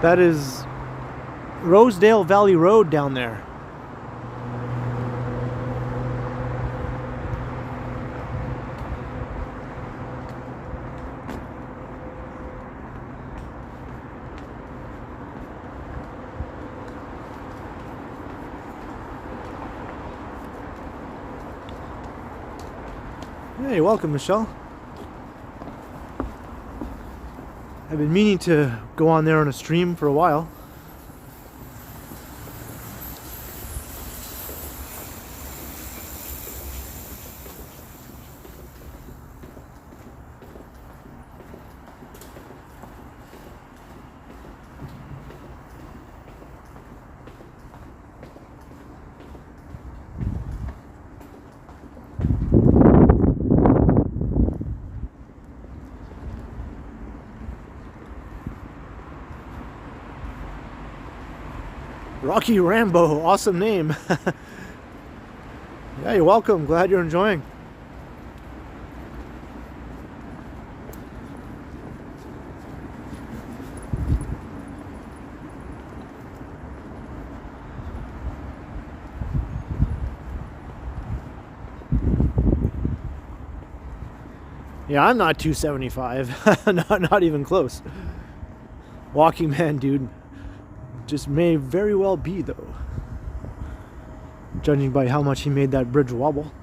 That is Rosedale Valley Road down there. Hey, welcome, Michelle. I've been meaning to go on there on a stream for a while. Rocky Rambo, awesome name. Yeah, you're welcome. Glad you're enjoying. Yeah, I'm not 275. not even close. Walking man, dude. Just may very well be, though, judging by how much he made that bridge wobble.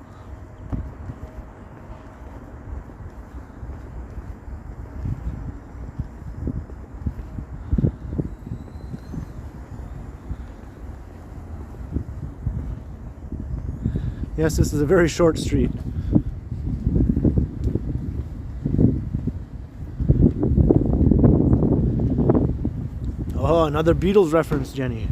Yes, this is a very short street. Oh, another Beatles reference, Jenny.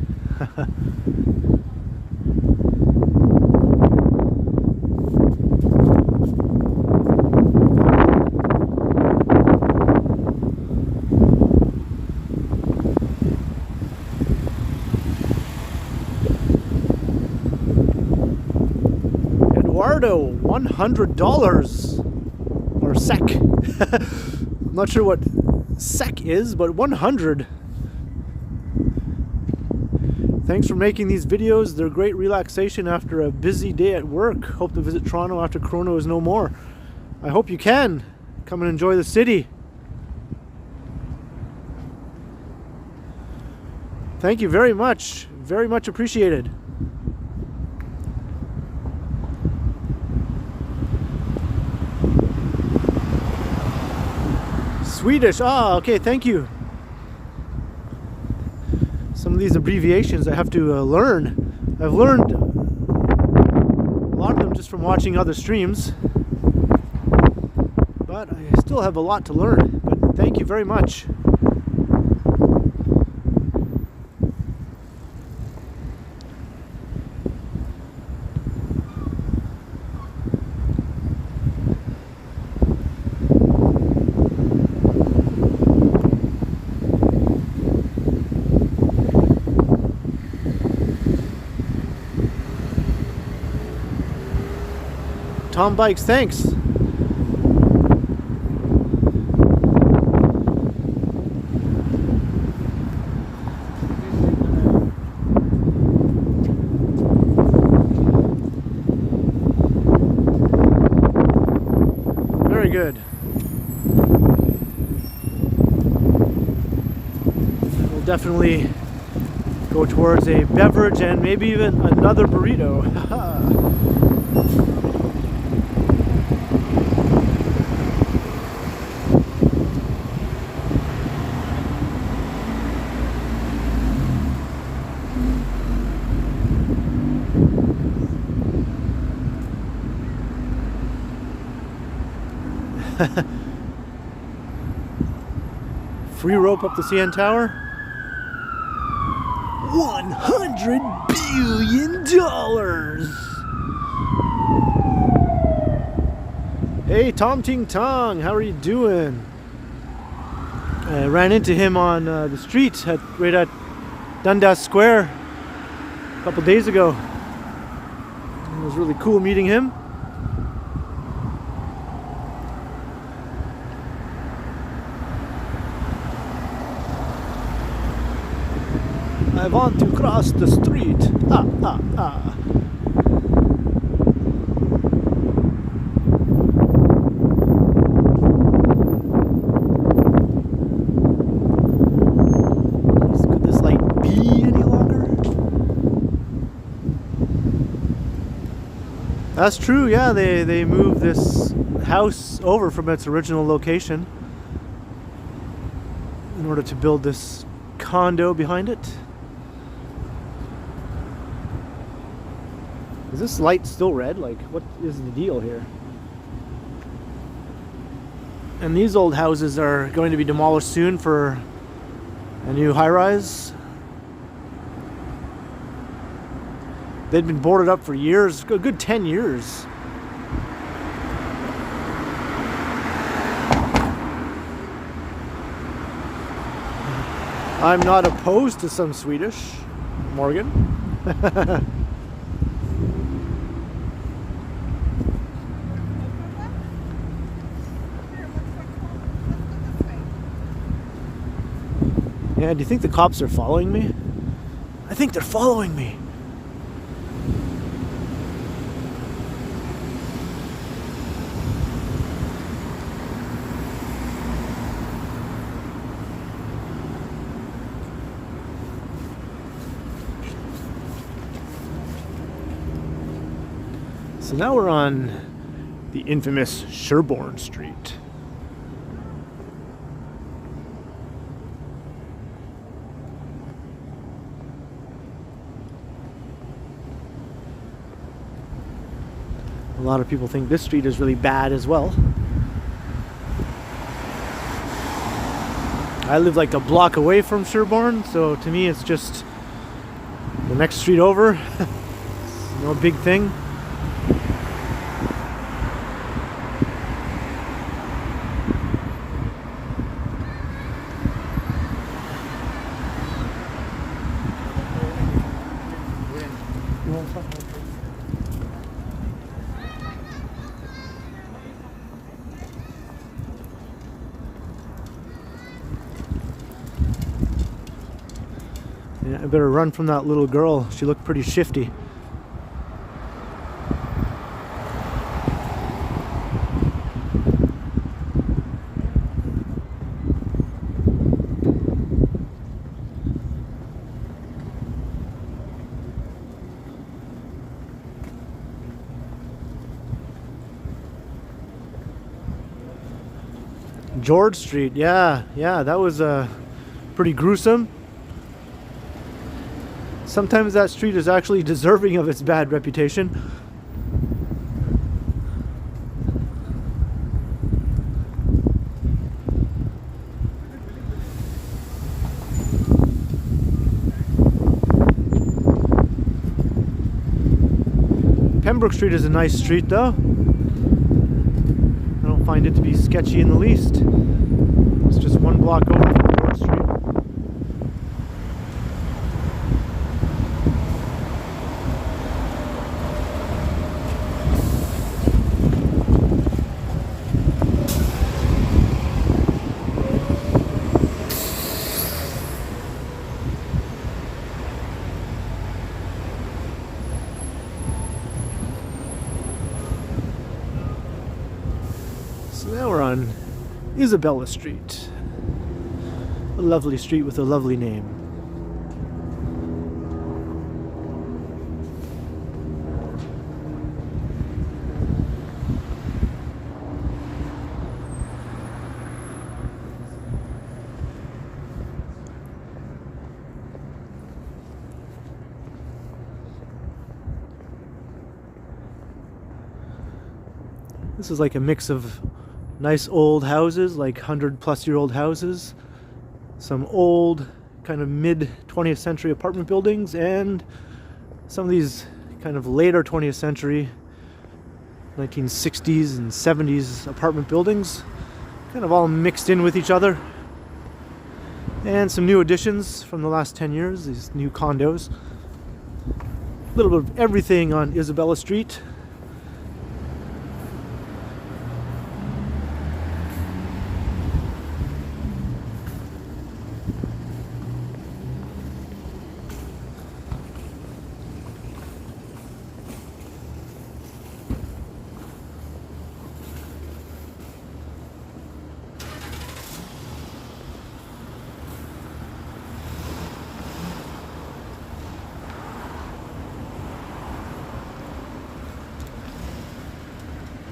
Eduardo, $100 or SEK. I'm not sure what SEK is, but 100. Thanks for making these videos. They're great relaxation after a busy day at work. Hope to visit Toronto after Corona is no more. I hope you can. Come and enjoy the city. Thank you very much. Very much appreciated. Swedish. Ah, okay, thank you. Some of these abbreviations I have to learn. I've learned a lot of them just from watching other streams, but I still have a lot to learn. But thank you very much. Tom Bikes, thanks. Very good. We'll definitely go towards a beverage and maybe even another burrito. Free rope up the CN Tower. $100 billion. Hey, Tom Ting Tong, how are you doing? I ran into him on the street right at Dundas Square a couple days ago. It was really cool meeting him. I want to cross the street. Ah, ah, ah. Could this light be any longer? That's true, yeah, they moved this house over from its original location in order to build this condo behind it. Is this light still red? Like, what is the deal here? And these old houses are going to be demolished soon for a new high-rise. They'd been boarded up for years, a good 10 years. I'm not opposed to some Swedish, Morgan. Yeah, do you think the cops are following me? I think they're following me. So now we're on the infamous Sherborne Street. A lot of people think this street is really bad as well. I live like a block away from Sherborne, so to me it's just the next street over. It's no big thing. Yeah, I better run from that little girl. She looked pretty shifty. George Street, yeah, that was pretty gruesome. Sometimes that street is actually deserving of its bad reputation. Pembroke Street is a nice street though. I don't find it to be sketchy in the least. It's just one block over from George Street. So now we're on Isabella Street. A lovely street with a lovely name. This is like a mix of nice old houses, like 100-plus-year-old houses, some old kind of mid-20th century apartment buildings, and some of these kind of later 20th century 1960s and 70s apartment buildings, kind of all mixed in with each other. And some new additions from the last 10 years, these new condos. A little bit of everything on Isabella Street.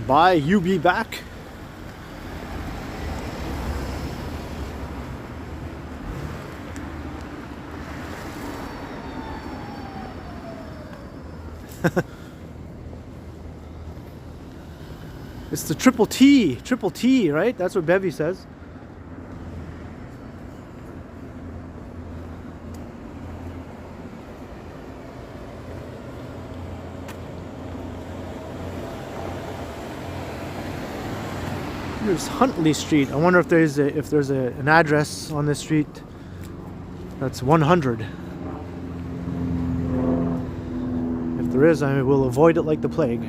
Bye, you be back. It's the triple T, right? That's what Bevy says. Here's Huntley Street. I wonder if there's an address on this street that's 100. If there is, I will avoid it like the plague.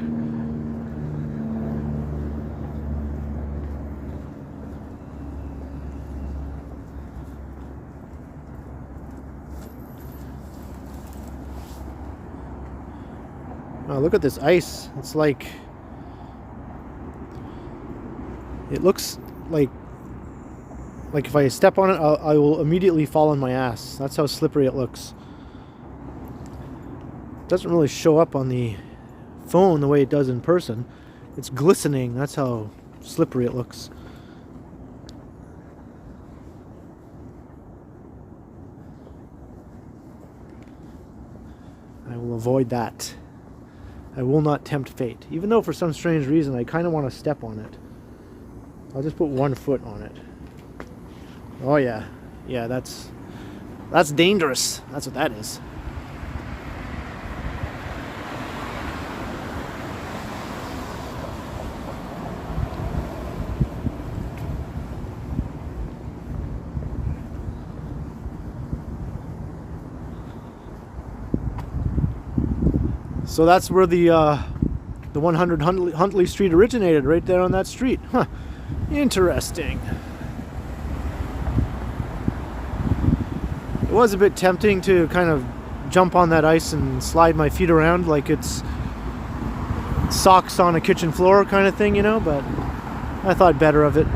Oh, look at this ice. It's like... It looks like if I step on it, I will immediately fall on my ass. That's how slippery it looks. It doesn't really show up on the phone the way it does in person. It's glistening. That's how slippery it looks. I will avoid that. I will not tempt fate. Even though for some strange reason I kind of want to step on it. I'll just put one foot on it. Oh yeah. Yeah, that's dangerous. That's what that is. So that's where the 100 Huntley Street originated, right there on that street. Huh. Interesting. It was a bit tempting to kind of jump on that ice and slide my feet around like it's socks on a kitchen floor kind of thing, you know, but I thought better of it.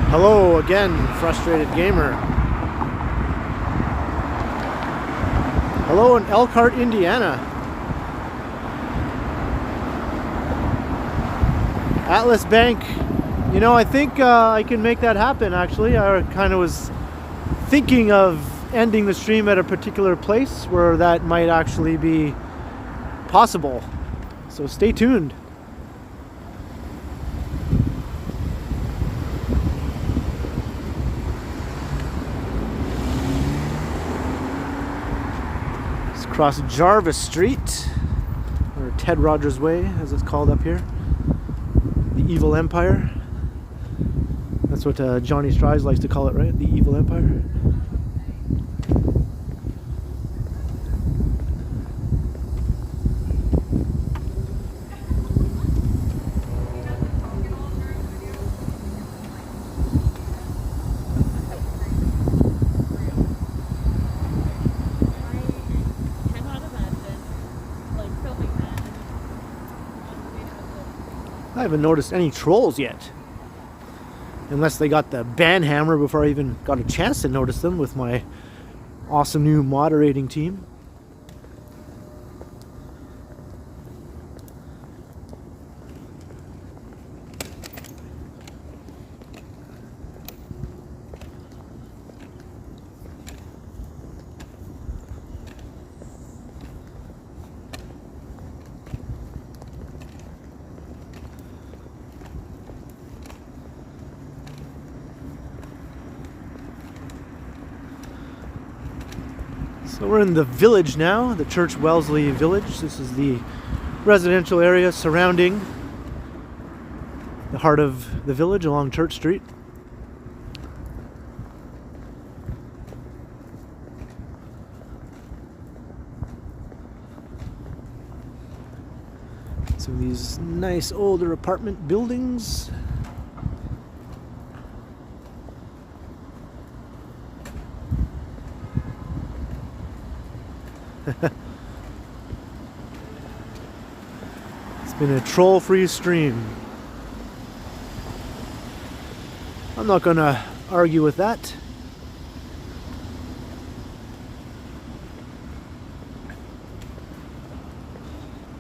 Hello again, frustrated gamer. Hello in Elkhart, Indiana. Atlas Bank. You know, I think I can make that happen, actually. I kind of was thinking of ending the stream at a particular place where that might actually be possible. So stay tuned. Across Jarvis Street, or Ted Rogers Way, as it's called up here. The Evil Empire. That's what Johnny Strides likes to call it, right? The Evil Empire. I haven't noticed any trolls yet. Unless they got the banhammer before I even got a chance to notice them with my awesome new moderating team. So we're in the village now, the Church Wellesley Village. This is the residential area surrounding the heart of the village along Church Street. Some of these nice older apartment buildings. It's been a troll-free stream. I'm not gonna argue with that.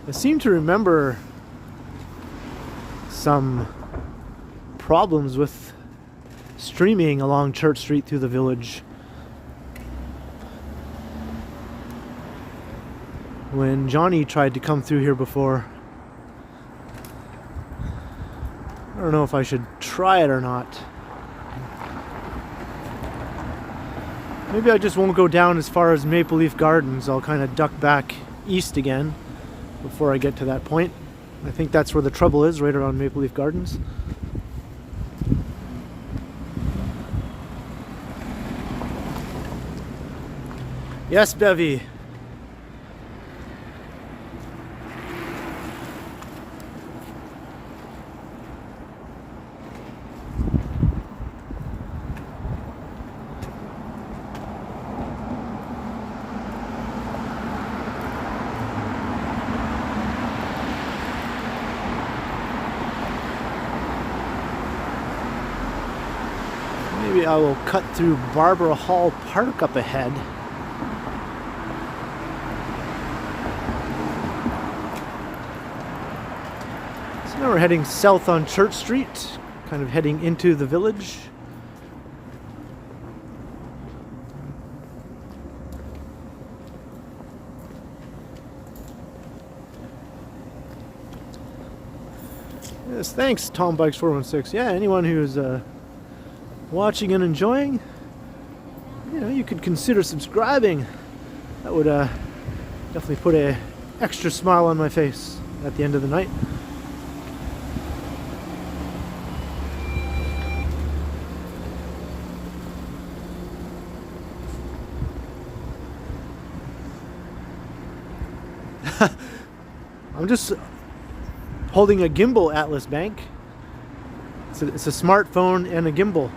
I seem to remember some problems with streaming along Church Street through the village when Johnny tried to come through here before. I don't know if I should try it or not. Maybe I just won't go down as far as Maple Leaf Gardens. I'll kind of duck back east again before I get to that point. I think that's where the trouble is, right around Maple Leaf Gardens. Yes, Bevy. Maybe I will cut through Barbara Hall Park up ahead. So now we're heading south on Church Street, kind of heading into the village. Yes, thanks, Tom Bikes 416. Yeah, anyone who's watching and enjoying, you know, you could consider subscribing. That would definitely put a extra smile on my face at the end of the night. I'm just holding a gimbal, Atlas Bank. It's a smartphone and a gimbal.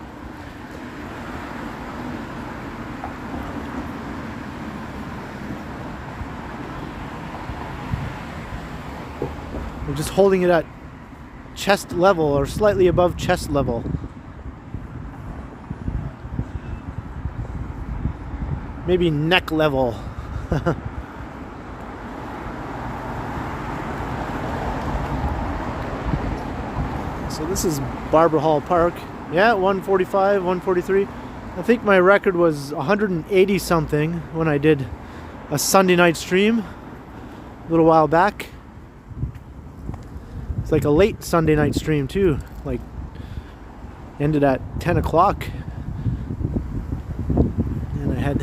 I'm just holding it at chest level or slightly above chest level. Maybe neck level. So this is Barbara Hall Park. Yeah, 145, 143. I think my record was 180 something when I did a Sunday night stream a little while back. It's like a late Sunday night stream too, like ended at 10 o'clock. And I had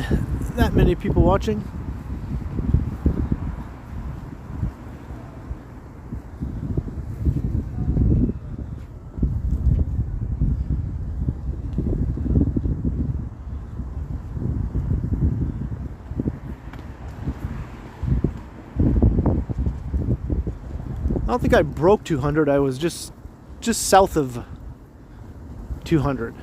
that many people watching. I don't think I broke 200. I was just south of 200.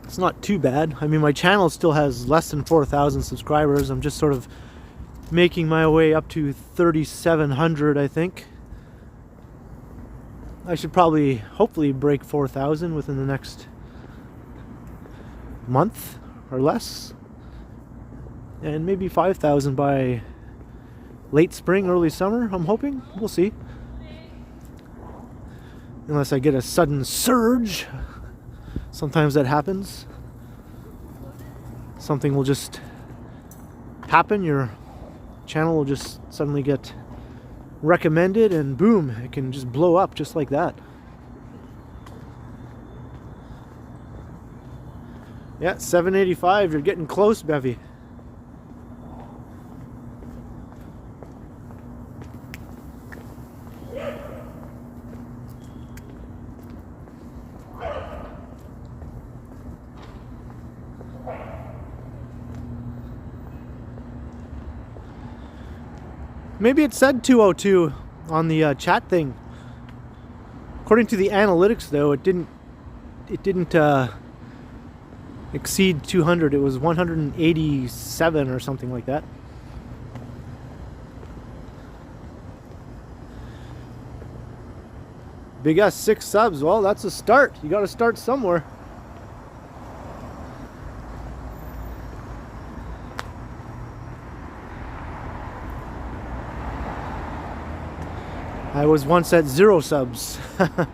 It's not too bad. I mean, my channel still has less than 4,000 subscribers. I'm just sort of making my way up to 3,700, I think. I should probably, hopefully, break 4,000 within the next month or less. And maybe 5,000 by late spring, early summer, I'm hoping. We'll see. Unless I get a sudden surge. Sometimes that happens. Something will just happen. Your channel will just suddenly get recommended and boom, it can just blow up just like that. Yeah, 785. You're getting close, Bevy. Maybe it said 202 on the chat thing. According to the analytics, though, it didn't exceed 200. It was 187 or something like that. Big S 6 subs. Well, that's a start. You got to start somewhere. I was once at 0 subs. I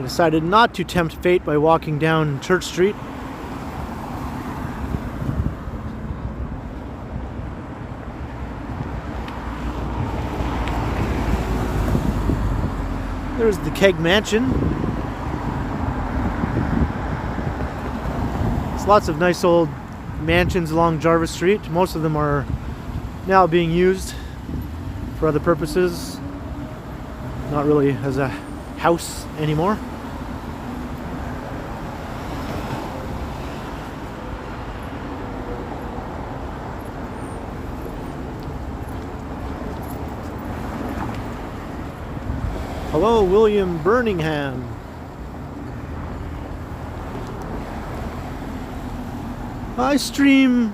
decided not to tempt fate by walking down Church Street. There's the Keg Mansion. There's lots of nice old mansions along Jarvis Street. Most of them are now being used for other purposes. Not really as a house anymore. Hello, William Birmingham. I stream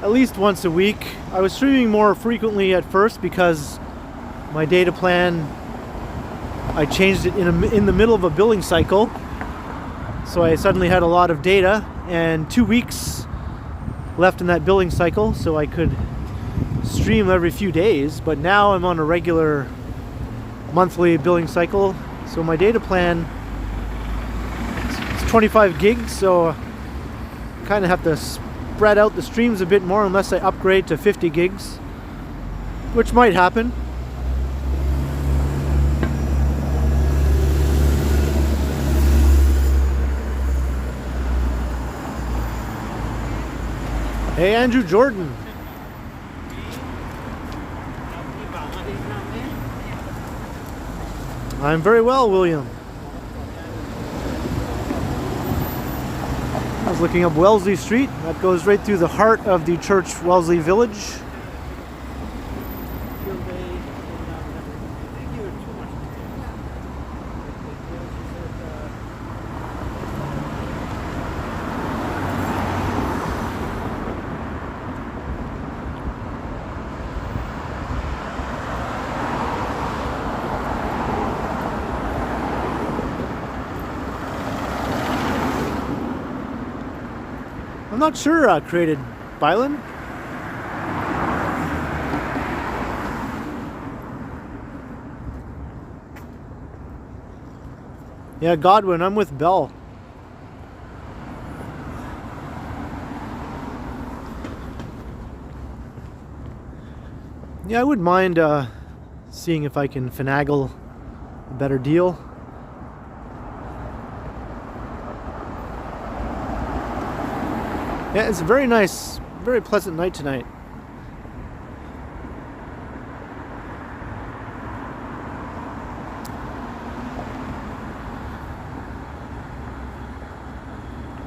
at least once a week. I was streaming more frequently at first because my data plan, I changed it in the middle of a billing cycle. So I suddenly had a lot of data and 2 weeks left in that billing cycle, so I could stream every few days. But now I'm on a regular monthly billing cycle, so my data plan is 25 gigs, so I kind of have to spread out the streams a bit more unless I upgrade to 50 gigs, which might happen. Hey, Andrew Jordan. I'm very well, William. I was looking up Wellesley Street. That goes right through the heart of the Church Wellesley Village. I'm not sure, created Bylan. Yeah, Godwin, I'm with Bell. Yeah, I wouldn't mind seeing if I can finagle a better deal. Yeah, it's a very nice, very pleasant night tonight.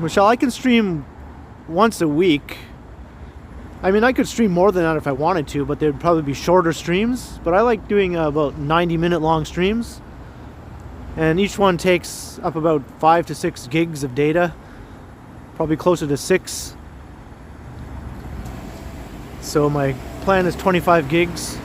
Michelle, I can stream once a week. I mean, I could stream more than that if I wanted to, but they'd probably be shorter streams. But I like doing about 90-minute long streams. And each one takes up about 5 to 6 gigs of data. Probably closer to 6. So my plan is 25 gigs.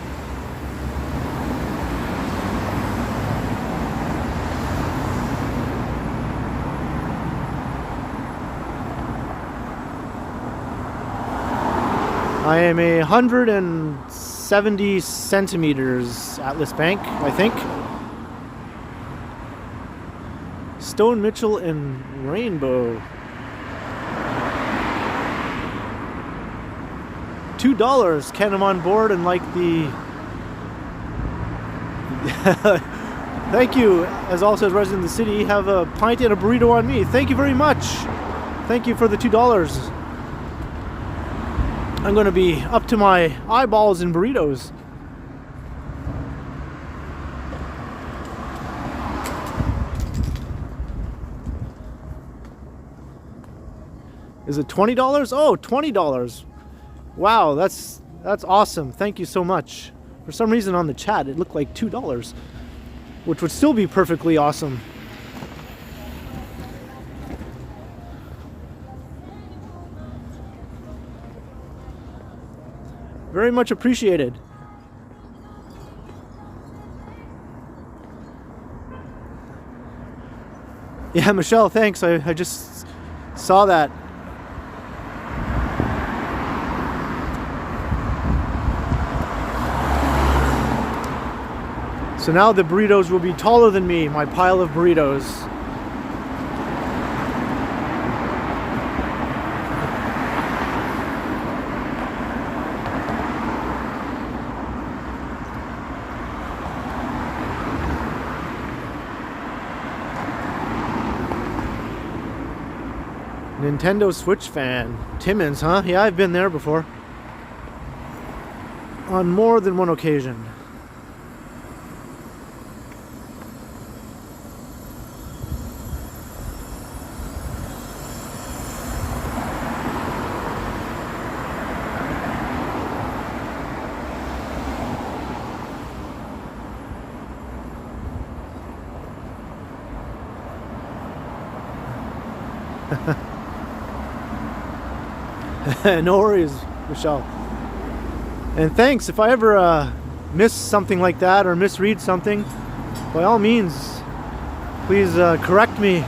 I am 170 centimeters Atlas Bank, I think. Stone Mitchell and Rainbow. $2. Ken, I'm on board and like the... Thank you. As also as resident of the city, have a pint and a burrito on me. Thank you very much. Thank you for the $2. I'm going to be up to my eyeballs in burritos. Is it $20? Oh, $20. Wow, that's awesome. Thank you so much. For some reason on the chat it looked like $2, which would still be perfectly awesome. Very much appreciated. Yeah, Michelle, thanks. I just Saw that. So now the burritos will be taller than me, my pile of burritos. Nintendo Switch fan. Timmins, huh? Yeah, I've been there before. On more than one occasion. No worries, Michelle. And thanks. If I ever miss something like that or misread something, by all means, please correct me.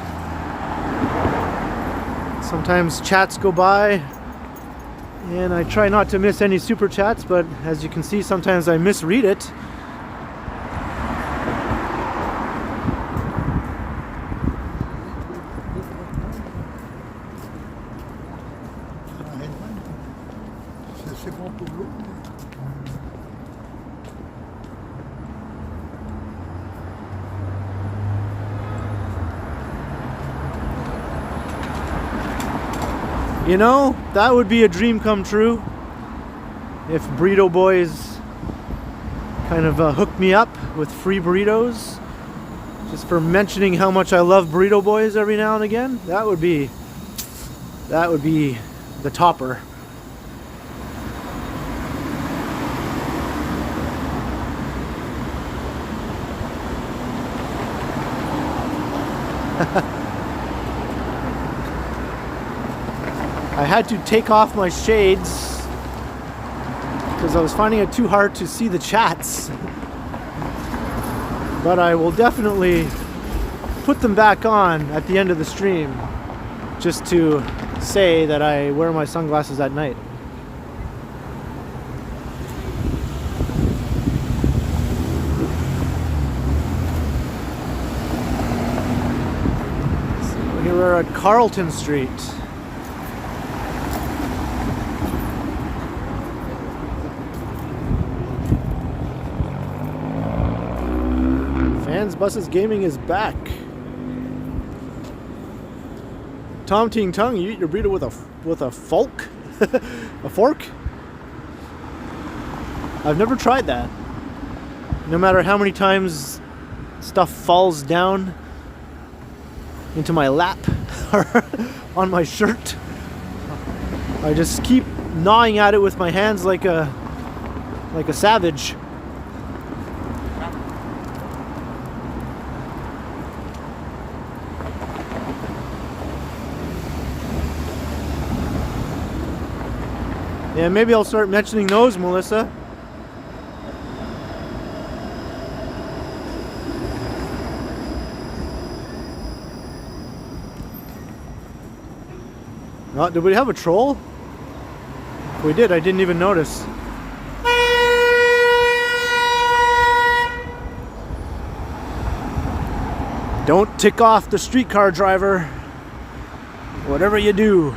Sometimes chats go by, and I try not to miss any super chats, but as you can see, sometimes I misread it. C'est bon pour l'eau. You know, that would be a dream come true. If Burrito Boys kind of hooked me up with free burritos, just for mentioning how much I love Burrito Boys every now and again, that would be the topper. I had to take off my shades because I was finding it too hard to see the chats. But I will definitely put them back on at the end of the stream, just to say that I wear my sunglasses at night. So here we're at Carlton Street. Fans Buses Gaming is back. Tom Ting Tung, you eat your burrito with a fork? A fork? I've never tried that. No matter how many times stuff falls down into my lap or on my shirt, I just keep gnawing at it with my hands like a savage. Yeah, maybe I'll start mentioning those, Melissa. Oh, did we have a troll? If we did, I didn't even notice. Don't tick off the streetcar driver. Whatever you do.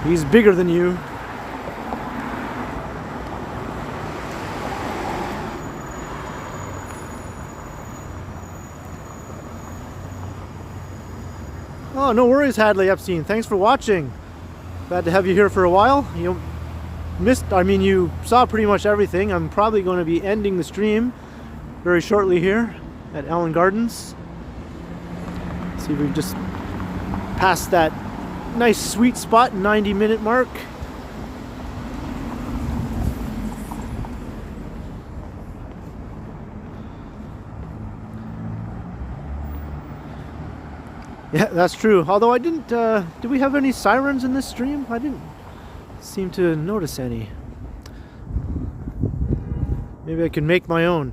He's bigger than you. Oh, no worries, Hadley Epstein. Thanks for watching. Glad to have you here for a while. You saw pretty much everything. I'm probably going to be ending the stream very shortly here at Allen Gardens. See if we've just passed that nice sweet spot, 90-minute mark. Yeah, that's true. Although I didn't, did we have any sirens in this stream? I didn't seem to notice any. Maybe I can make my own.